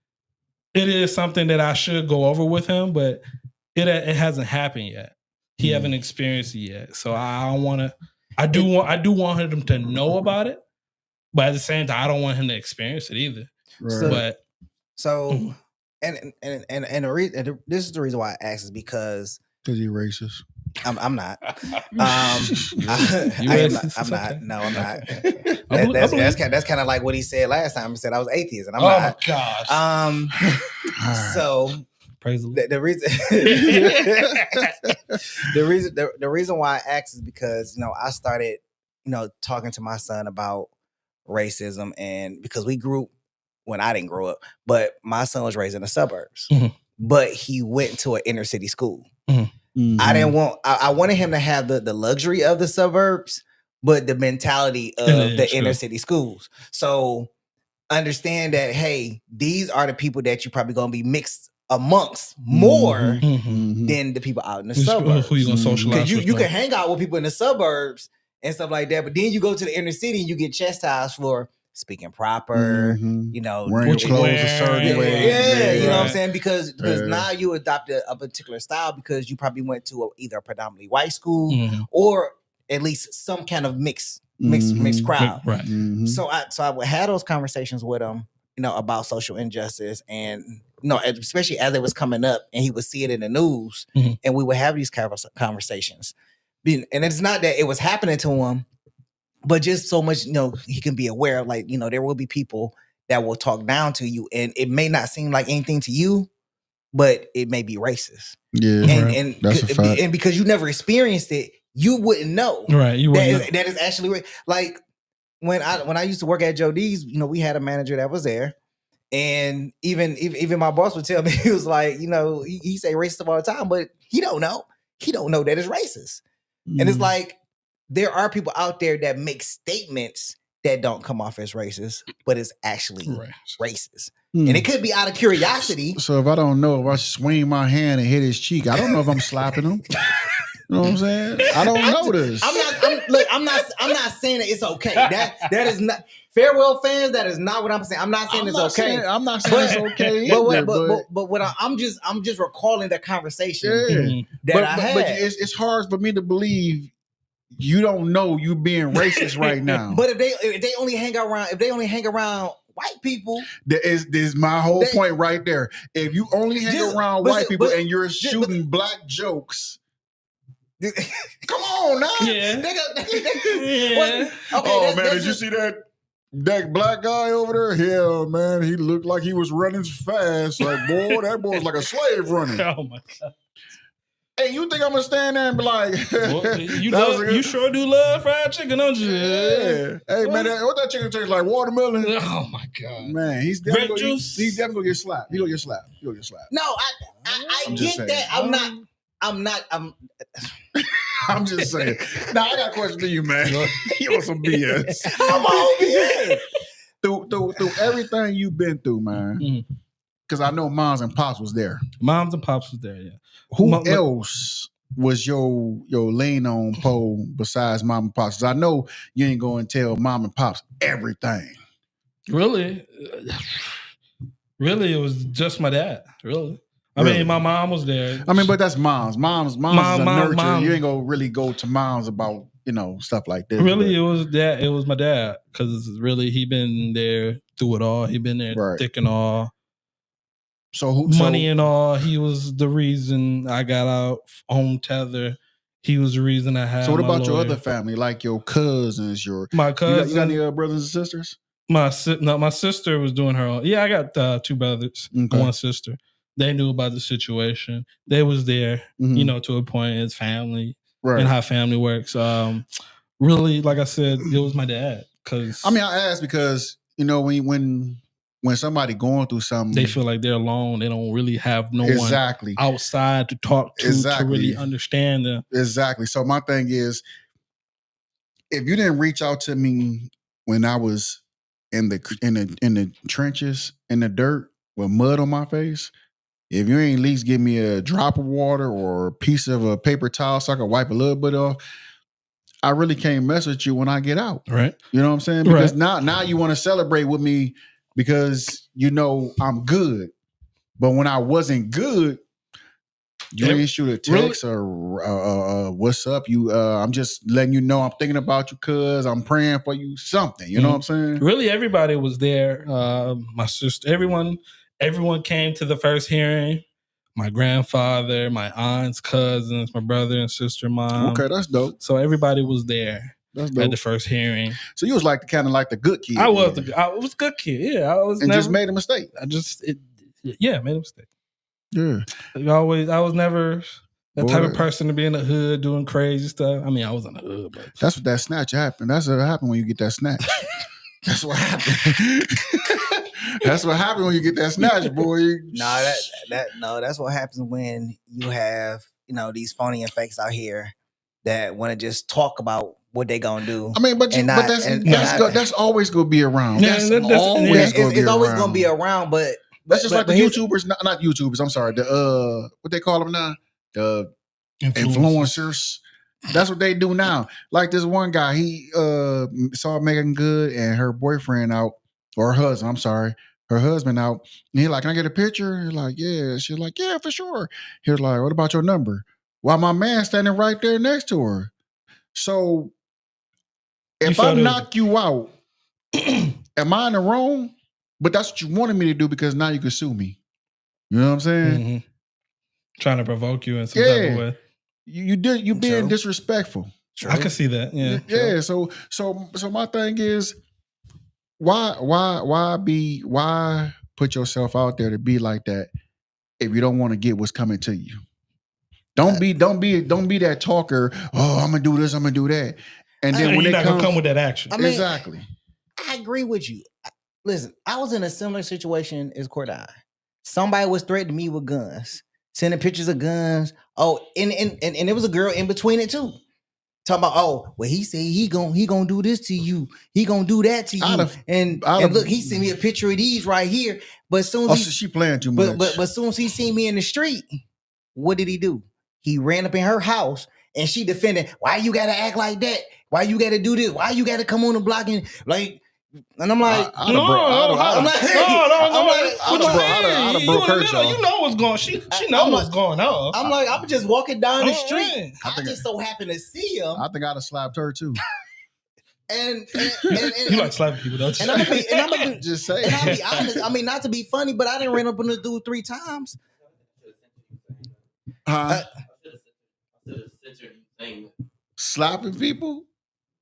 it is something that I should go over with him, but it hasn't happened yet. He haven't experienced it yet. So I don't want to. I do want him to know about it, but at the same time, I don't want him to experience it either. Right. This is the reason why I asked is because you're racist. I'm not. I'm not. No, I'm not. That's kind of like what he said last time. He said I was atheist, and I'm not. Oh my gosh. So. Praise the reason why I asked is because I started talking to my son about racism, and because I didn't grow up, but my son was raised in the suburbs, but he went to an inner city school. I wanted him to have the luxury of the suburbs, but the mentality of the inner city schools. So understand that, hey, these are the people that you're probably going to be mixed amongst more than the people out in the suburbs. Who you gonna socialize with? You can hang out with people in the suburbs and stuff like that, but then you go to the inner city and you get chastised for speaking proper, wearing your clothes a certain way. Yeah, you know what I'm saying? Because now you adopt a particular style because you probably went to either a predominantly white school or at least some kind of mixed crowd. Right. So I would have those conversations with him, about social injustice, and especially as it was coming up and he would see it in the news, and we would have these conversations. And it's not that it was happening to him, but just so much, he can be aware of, like, there will be people that will talk down to you, and it may not seem like anything to you, but it may be racist. Yeah, and that's a fact. And because you never experienced it, you wouldn't know. Right, you wouldn't know. That is actually like. When I used to work at Joe D's, we had a manager that was there, and even my boss would tell me, he was like, he say racist all the time, but he don't know that it's racist. And it's like, there are people out there that make statements that don't come off as racist, but it's actually racist. And it could be out of curiosity. So if I don't know, if I swing my hand and hit his cheek, I don't know if I'm slapping him. You know what I'm saying? I don't know this. I'm not saying that it's okay. That is not, farewell fans. That is not what I'm saying. I'm not saying it's okay. I'm not saying it's okay. But what I'm just recalling the conversation that I had. But it's hard for me to believe you don't know you being racist right now. But if they only hang around white people, this is my whole point right there. If you only hang around white people and you're shooting black jokes, Come on now. Yeah. Okay, Oh man, did you see that black guy over there? Yeah, man, he looked like he was running fast. Like, boy, that boy was like a slave running. Oh my God. Hey, you think I'm gonna stand there and be like, Well, you sure do love fried chicken, don't you? Yeah. Hey man, what that chicken tastes like? Watermelon? Oh my God. Man, he's definitely gonna get slapped. He gonna get slapped. No, I get that. I'm just saying. Now I got a question for you, man. You want some BS? I'm on BS. Through everything you've been through, man. Because I know moms and pops was there. Moms and pops was there, yeah. Who else was your lean on pole besides mom and pops? 'Cause I know you ain't going to tell mom and pops everything. Really, it was just my dad. Really. I mean, my mom was there. I mean, but that's moms. Moms is a nurture. Mom. You ain't gonna really go to moms about stuff like this. Really, it was my dad, because really he been there through it all. He been there thick and all. Money and all. He was the reason I got out on tether. He was the reason I had. So what about your other family, like your cousins? My cousins. You got any brothers and sisters? My sister was doing her own. Yeah, I got 2 brothers, and 1 sister. They knew about the situation. They was there, to a point. It's family and how family works. Really, like I said, it was my dad. Cause I asked because when somebody going through something, they feel like they're alone. They don't really have no one outside to talk to really understand them. Exactly. So my thing is, if you didn't reach out to me when I was in the trenches, in the dirt with mud on my face, if you ain't at least give me a drop of water or a piece of a paper towel so I can wipe a little bit off, I really can't mess with you when I get out. Right. You know what I'm saying? Because now you want to celebrate with me because I'm good. But when I wasn't good, you ain't shoot a text or what's up? I'm just letting you know I'm thinking about you, cuz I'm praying for you, something. You know what I'm saying? Really, everybody was there. My sister, everyone came to the first hearing. My grandfather, my aunts, cousins, my brother and sister, mom. Okay, that's dope. So everybody was there at the first hearing. So you was like kind of like the good kid. I was a good kid. Yeah, I was. And just made a mistake. Made a mistake. Yeah. I was never that type of person to be in the hood doing crazy stuff. I mean, I was in the hood, but that's what that snatch happened. That's what happened when you get that snatch. That's what happened. That's what happened when you get that snatch, boy. That's what happens when you have these phony and fakes out here that want to just talk about what they gonna do. I mean, that's always gonna be around. It's always gonna be around, but that's just like the YouTubers, not YouTubers. I'm sorry, the what they call them now, the influencers. That's what they do now. Like this one guy, he saw Megan Good and her boyfriend out, or her husband. I'm sorry, her husband out. And he like, "Can I get a picture?" He's like, "Yeah." She's like, "Yeah, for sure." He was like, "What about your number?" While my man standing right there next to her. So if I knock you out, am I in the wrong? But that's what you wanted me to do because now you can sue me. You know what I'm saying? Mm-hmm. Trying to provoke you in some type of way. You being disrespectful. True. I can see that. Yeah. Yeah. So my thing is, why put yourself out there to be like that if you don't want to get what's coming to you? Don't be that talker. Oh, I'm gonna do this. I'm gonna do that. And then when you're not gonna come with that action. Exactly. I agree with you. Listen, I was in a similar situation as Cordai. Somebody was threatening me with guns, sending pictures of guns. Oh, and there was a girl in between it too. Talking about, he said he gonna do this to you. He gonna do that to you. And look, he sent me a picture of these right here. But as soon as she playing too much. But as soon as he seen me in the street, what did he do? He ran up in her house and she defended. Why you gotta act like that? Why you gotta do this? Why you gotta come on the block and like? And I'm like, I'd have broke her jaw. You know what's going. She know what's going on. I'm like, I'm just walking down the street. I just so happen to see him. I think I'd have slapped her too. And you like slapping people, don't you? And I'm gonna just say. And I'll be honest. I mean, not to be funny, but I didn't run up on this dude 3 times. Slapping people?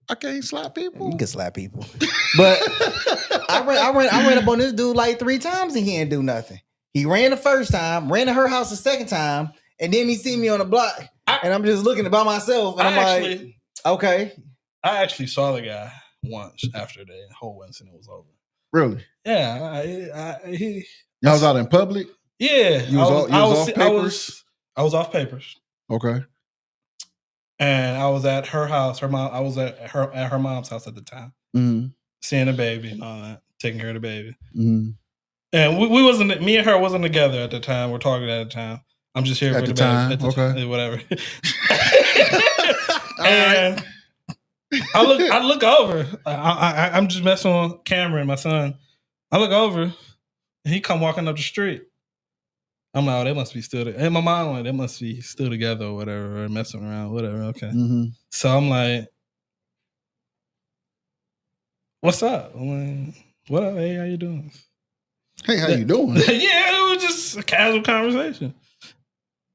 I can't slap people. You can slap people, but I ran up on this dude like 3 times and he didn't do nothing. He ran the first time, ran to her house the second time, and then he see me on the block, and I'm just looking by myself, and I'm like, okay. I actually saw the guy once after the whole incident was over. Really? Yeah, Y'all was out in public? Yeah, you was off papers? I was off papers. Okay. And I was at her house. I was at her mom's house at the time, seeing the baby and all that, taking care of the baby. And we wasn't. Me and her wasn't together at the time. We're talking at the time. I'm just here at for the the time. baby. Okay, whatever. And I look over. I'm just messing with Cameron, my son. I look over, and he come walking up the street. I'm like, oh, they must be still together. And my mom like, they must be still together or whatever, or messing around, whatever. Okay. So I'm like, what's up? I'm like, what up? Hey, how you doing? Hey, how you doing? Yeah, it was just a casual conversation.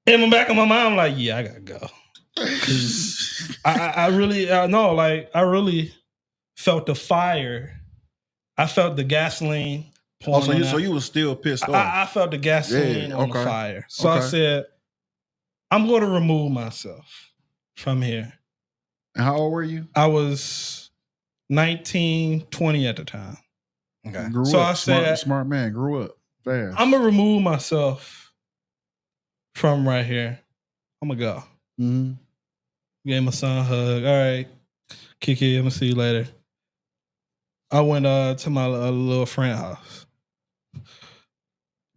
In the back of my mind, I'm like, yeah, I gotta go. I really felt the fire. I felt the gasoline. Oh, so you was still pissed off. I felt the gasoline on the fire. So I said, I'm going to remove myself from here. And how old were you? I was 19, 20 at the time. Okay. I said, smart man, grew up fast. I'm going to remove myself from right here. I'm going to go. Gave my son a hug. All right, Kiki, I'm going to see you later. I went to my little friend's house.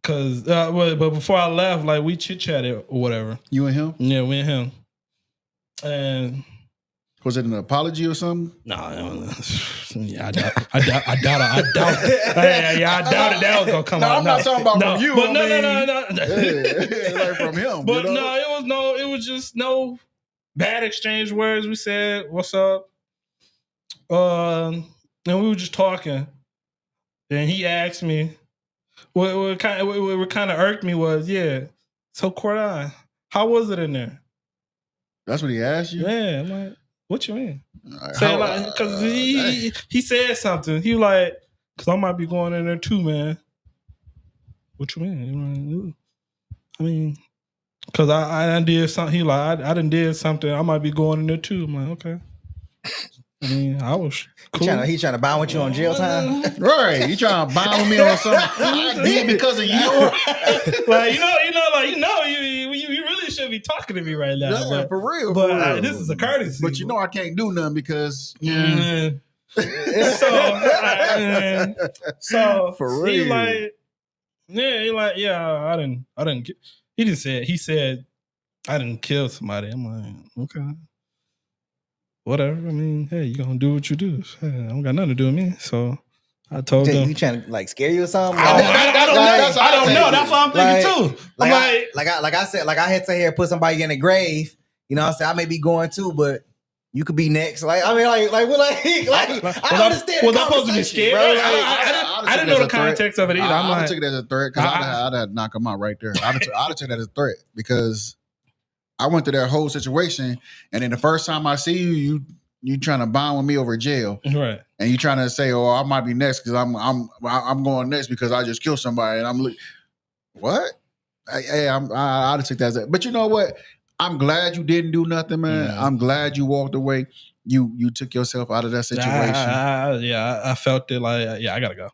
Cause, but before I left, like we chit chatted or whatever. You and him? Yeah, we and him. And was it an apology or something? No, yeah, I doubt it. Yeah, I doubted that was gonna come out. I'm not talking about from you. But no. Like from him. But it was just no bad exchange words. We said, "What's up?" And we were just talking. And he asked me. What kind of irked me was, so Cordon, how was it in there? That's what he asked you? Yeah, I'm like, what you mean? Because he said something. He was like, because I might be going in there too, man. What you mean? I mean, because I did something. He like, I done did something. I might be going in there too. I'm like, okay. I mean, I was cool. He trying to bond with you on jail time? Right. He trying to bond with me on something I did because of you. Like, you really should be talking to me right now. Yeah, but, for real. This is a courtesy. But I can't do nothing because so for real. I didn't. He said I didn't kill somebody. I'm like, okay. Whatever. I mean, hey, you gonna do what you do. Hey, I don't got nothing to do with me. So I told them. You trying to like scare you or something? I don't know. That's what I'm thinking too. I had to here put somebody in the grave. You know, I said I may be going too, but you could be next. I understand. Was I supposed to be scared? Bro. I didn't know the context of it either. I took it as a threat because I'd have knocked him out right there. I'd have took that as a threat because I went through that whole situation, and then the first time I see you trying to bond with me over jail, right? And you trying to say, "Oh, I might be next because I'm going next because I just killed somebody," and I'm like, "What?" I'd have took that as that. But you know what? I'm glad you didn't do nothing, man. I'm glad you walked away. You took yourself out of that situation. I felt it like, I gotta go.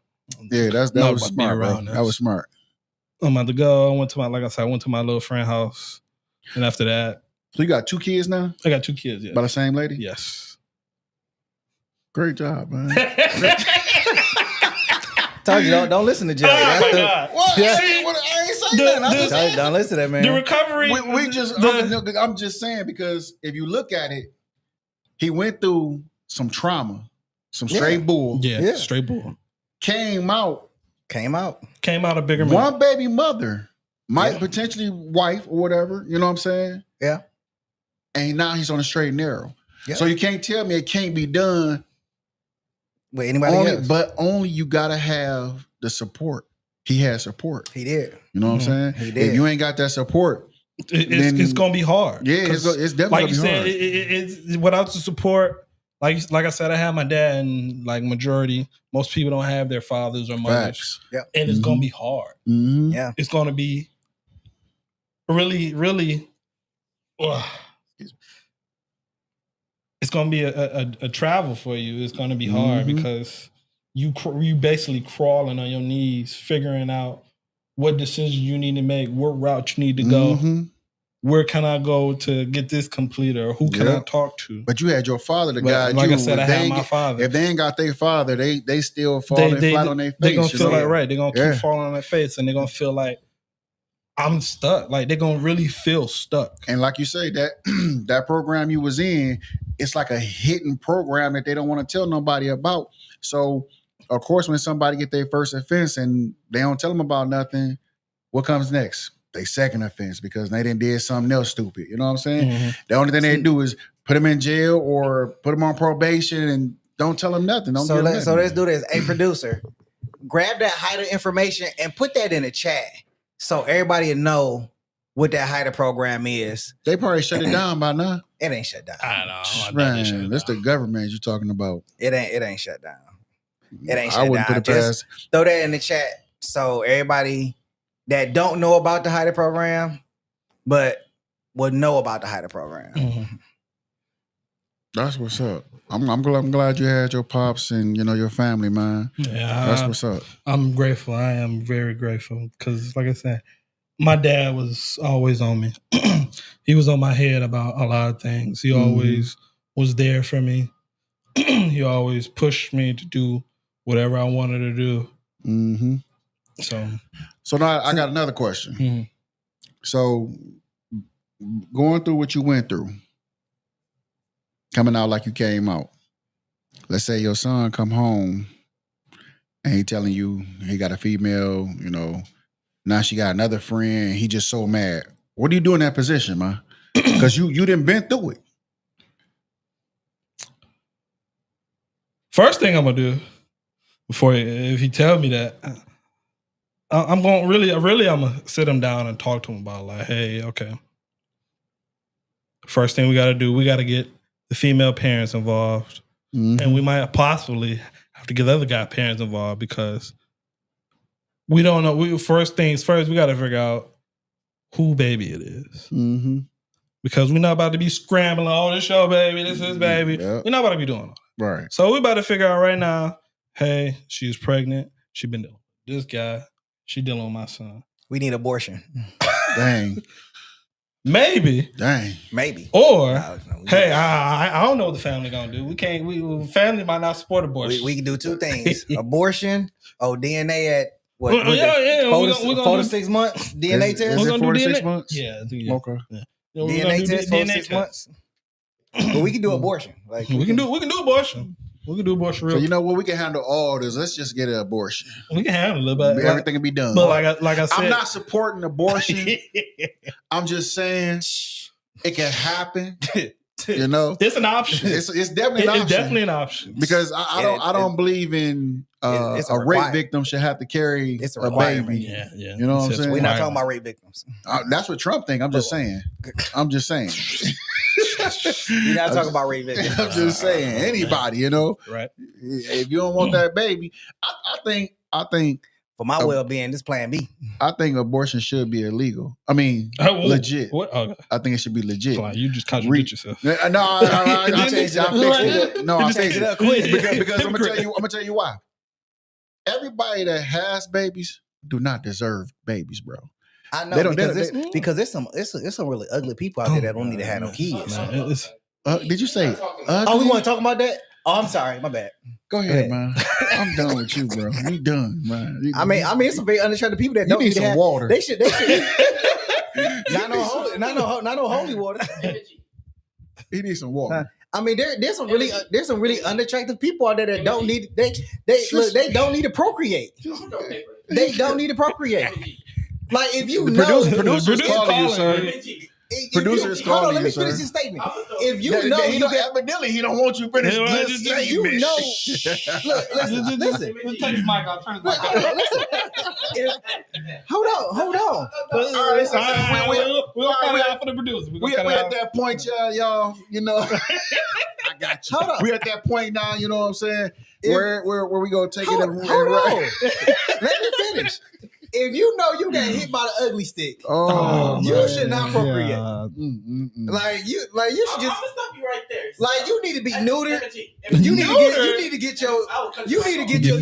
Yeah, that was smart, bro. That was smart. I'm about to go. I went to my little friend's house. And after that, so you got 2 kids now? I got 2 kids. Yes. By the same lady? Yes. Great job, man. Told you don't listen to Joe. Oh my God! What? Yeah. I ain't saying that. Don't listen to that, man. The recovery. I'm just saying because if you look at it, he went through some trauma, some straight bull. Yeah, straight bull. Came out a bigger man. One baby mother. Might potentially wife or whatever, you know what I'm saying? Yeah. And now he's on a straight and narrow. Yeah. So you can't tell me it can't be done with anybody else. But only you gotta have the support. He had support. He did. You know what I'm saying? He did. If you ain't got that support, it's gonna be hard. Yeah, it's definitely like gonna you be said, hard. it's without the support. Like I said, I have my dad, and like majority, most people don't have their fathers or mothers. Facts. Yep. And it's gonna be hard. Mm-hmm. Yeah. It's gonna be really, really. It's gonna be a travel for you. It's gonna be hard because you basically crawling on your knees, figuring out what decisions you need to make, what route you need to go. Where can I go to get this completed, or who can I talk to? But you had your father to guide you. Like I said, I had my father. If they ain't got their father, they still falling flat on their face. They're gonna feel like they're gonna keep falling on their face, and they're gonna feel like I'm stuck. Like they're gonna really feel stuck. And like you say, that program you was in, it's like a hidden program that they don't want to tell nobody about. So of course, when somebody get their first offense and they don't tell them about nothing, what comes next? They second offense because they didn't did something else stupid. You know what I'm saying? The only thing they do is put them in jail or put them on probation and don't tell them nothing. So let's do this. Hey, producer, grab that HYTA information and put that in the chat so everybody will know what that HYTA program is. They probably shut it down by now. It ain't shut down. I know. Man, that's the government you're talking about. It ain't shut down. It ain't shut I wouldn't down. put it past. Just throw that in the chat so everybody that don't know about the HYTA program, but will know about the HYTA program. That's what's up. I'm glad you had your pops and your family, man. Yeah, that's what's up. I'm grateful. I am very grateful because, like I said, my dad was always on me. He was on my head about a lot of things. He always was there for me. He always pushed me to do whatever I wanted to do. So now I got another question. So going through what you went through, coming out like you came out, let's say your son come home and he telling you he got a female, now she got another friend, he just so mad. What do you do in that position, man? Because you didn't been through it. First thing I'm gonna do if he tell me that, I'm going really I'm gonna sit him down and talk to him about like, hey, okay. First thing we gotta do, we gotta get the female parents involved. And we might possibly have to get the other guy parents involved because we don't know. First things first, we gotta figure out who baby it is. Because we're not about to be scrambling, oh, this your baby, this is baby. We're not about to be doing that. Right. So we about to figure out right now, hey, she's pregnant. She been dealing with this guy. She dealing with my son. We need abortion. Dang. Maybe. Dang. Maybe. Or, hey, I don't know what the family gonna do. Family might not support abortion. We can do two things. Abortion or DNA at what? We're 4 to 6 months DNA test? Is it 4 to 6 DNA? months? Yeah. Okay. Yeah. DNA test 4 to 6 months. But we can do abortion. Like we can do abortion. We can do abortion real. So you know what? We can handle all this. Let's just get an abortion. We can handle it, but everything can be done. But like I said, I'm not supporting abortion. I'm just saying it can happen. It's an option. It's definitely an option. It's definitely an option because I don't believe in a rape victim should have to carry a baby. Yeah. You know what I'm saying? We're not talking about rape victims. That's what Trump think. I'm just saying. We're not talking about rape victims. I'm just saying anybody. Right. If you don't want that baby, I think. For my well-being, this plan B. I think abortion should be illegal. I mean, legit. What? Okay. I think it should be legit. You just contradict yourself. No, I changed it. No, I changed it up quick because I'm gonna tell you why. Everybody that has babies do not deserve babies, bro. I know because there's some really ugly people out there that don't need to have no kids. Did you say? Oh, we want to talk about that? Oh, I'm sorry, my bad. Go ahead, man. I'm done with you, bro. We done, man. I mean, it's some very unattractive people that don't need some water. They should. not no holy water. He needs some water. I mean, there's some really unattractive people out there that don't need they don't need to procreate. They don't need to procreate. Like if you producers calling you, sir. Producer is hold on, calling let me you, finish sir. this statement. If you That- know that he you don't, got, evidently he don't want you to finish Yeah, this just- if you statement. know, look, listen. Just take his mic off. Turn his mic off. Listen. Hold on. All right, so We'll cut it out for the producer. we at that point, y'all. You know, I got you. Hold on. We at that point now. You know what I'm saying? Where we gonna take Hold it? on. Let me finish. If you know you got hit by the ugly stick, you should not procreate. Like you should just. I'm gonna stop you right there. Like you need to be neutered. 17. You need to get a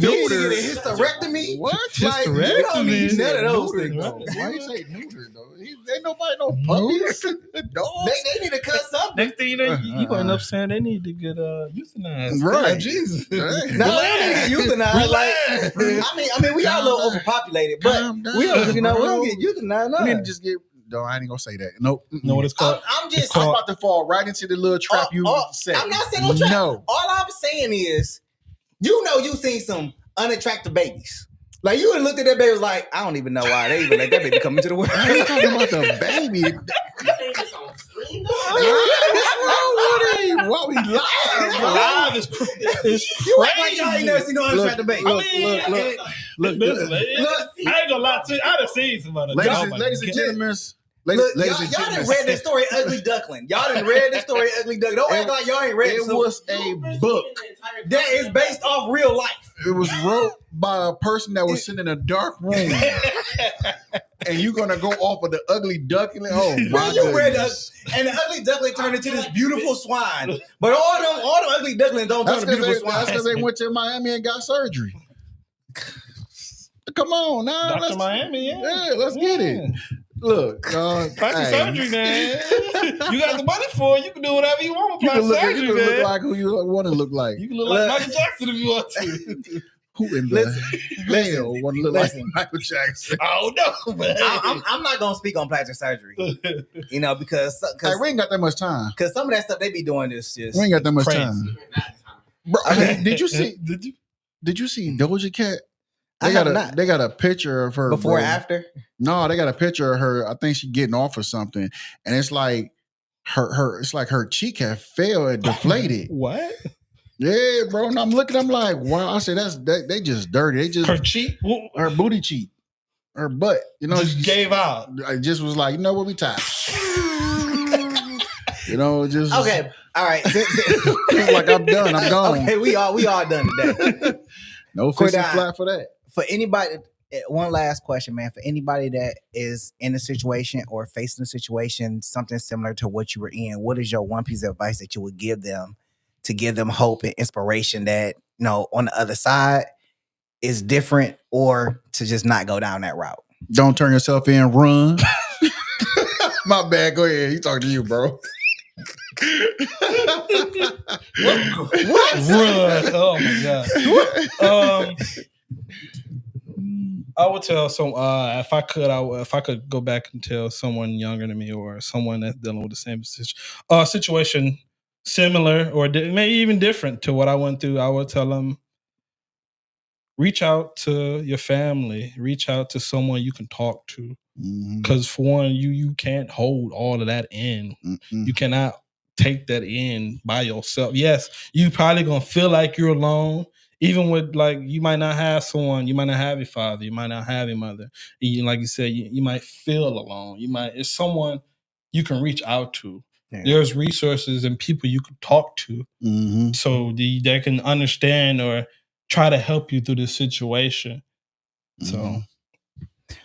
hysterectomy. What? Like you don't need none of those things. Why you say neutered though? Ain't nobody no puppies. Dogs. They need to cut something. Next thing you know, you gonna end up saying they need to get euthanized. Right. Jesus. No, they don't need to get euthanized. Like, I mean, we are a little overpopulated, but we don't get euthanized. No. We need to just get. No, I ain't gonna say that. Nope. Know what it's called? I'm just. I'm about to fall right into the little trap you said. I'm not saying no trap. No. All I'm saying is, you seen some unattractive babies. Like you looked at that baby, was like, I don't even know why they even let that baby come into the world. Why are you talking about the baby? Why we live? Live is You act like y'all ain't never seen no unattractive baby. Look. I ain't gonna lie to you. I done seen somebody. Ladies and gentlemen. Look, y'all done read the story Ugly Duckling. Y'all done read the story Ugly Duckling. Don't act like y'all ain't read it. It was a book that is based off real life. It was wrote by a person that was sitting in a dark room. And you're gonna go off of the Ugly Duckling? Oh my goodness. And the Ugly Duckling turned into this beautiful swine. But all them Ugly Ducklings don't turn into beautiful swine. That's because they went to Miami and got surgery. Come on now. Dr. Miami, yeah, let's get it. Look, plastic surgery, man. You got the money for it. You can do whatever you want with you plastic surgery, you can man. look like who you want to look like. You can look like Michael Jackson if you want to. Who in the hell want to look like Michael Jackson? Oh no, man. I'm not gonna speak on plastic surgery, because we ain't got that much time. Because some of that stuff they be doing is just we ain't got that much crazy. time. Bro, did you see Doja Cat? They got a picture of her before and after. No, they got a picture of her. I think she getting off or something, and it's like her cheek had fell and deflated. What? Yeah, bro. And I'm looking. I'm like, wow. I said they just dirty. They just her cheek, her booty cheek, her butt. You know, just gave out. I just was like, you know what, we tired. You know, just okay. All right. Like I'm done. I'm gone. Okay, we all done today. No fixing flat for that. For anybody, one last question, man. For anybody that is in a situation or facing a situation, something similar to what you were in, what is your one piece of advice that you would give them to give them hope and inspiration that, on the other side is different, or to just not go down that route? Don't turn yourself in, run. My bad. Go ahead. He talking to you, bro. What? Run. Oh my God. I would tell if I could go back and tell someone younger than me or someone that's dealing with the same situation similar or maybe even different to what I went through, I would tell them, reach out to your family, reach out to someone you can talk to. Because for one, you can't hold all of that in. You cannot take that in by yourself. Yes, you probably gonna feel like you're alone. Even with, like, you might not have someone, you might not have your father, you might not have your mother. And like you said, you might feel alone. It's someone you can reach out to. Yeah. There's resources and people you can talk to, so they can understand or try to help you through this situation. So,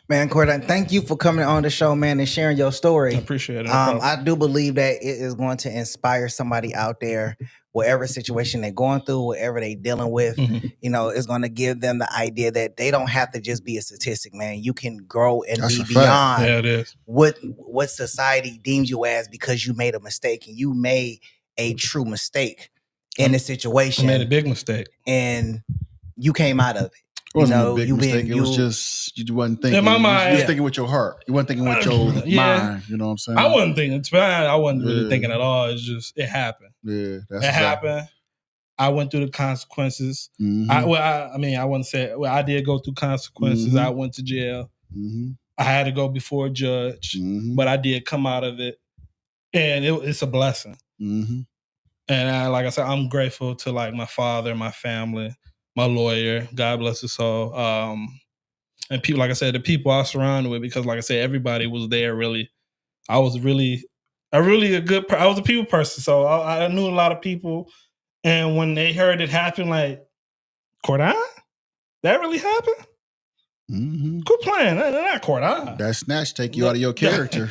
man, Cordell, thank you for coming on the show, man, and sharing your story. I appreciate it. I do believe that it is going to inspire somebody out there, whatever situation they're going through, whatever they're dealing with. It's going to give them the idea that they don't have to just be a statistic, man. You can grow and be beyond what society deems you as because you made a mistake, and you made a true mistake in the situation. I made a big mistake, and you came out of it. It wasn't a big mistake. It was just you wasn't thinking. In my mind, you was thinking with your heart. You wasn't thinking with your mind. You know what I'm saying? I wasn't thinking. I wasn't really thinking at all. It's just it happened. Yeah, it happened. I went through the consequences. I wouldn't say. Well, I did go through consequences. I went to jail. I had to go before a judge, but I did come out of it. And it's a blessing. Mm-hmm. And like I said, I'm grateful to like my father, my family, my lawyer, God bless his soul. And people, like I said, the people I was surrounded with, because like I said, everybody was there really. I was a people person. So I knew a lot of people. And when they heard it happen, like, Cordon? That really happened? Mm-hmm. Quit playing. Not Cordon. That snatch take you out of your character.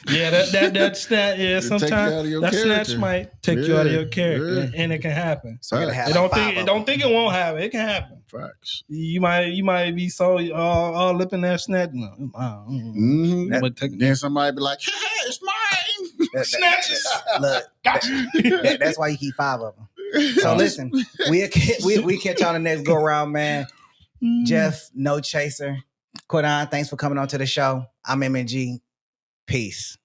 Yeah, that snatch. Yeah, sometimes that snatch might take you out of your character, and it can happen. So don't think it won't happen. It can happen. Facts. You might be so all lipping that snatch. No, Mm-hmm. Then somebody be like, hey, it's mine. Snatches. Look, that's why you keep 5 of them. So listen, we catch y'all the next go around, man. Jeff, No Chaser. Cordon, thanks for coming on to the show. I'm MNG. Peace.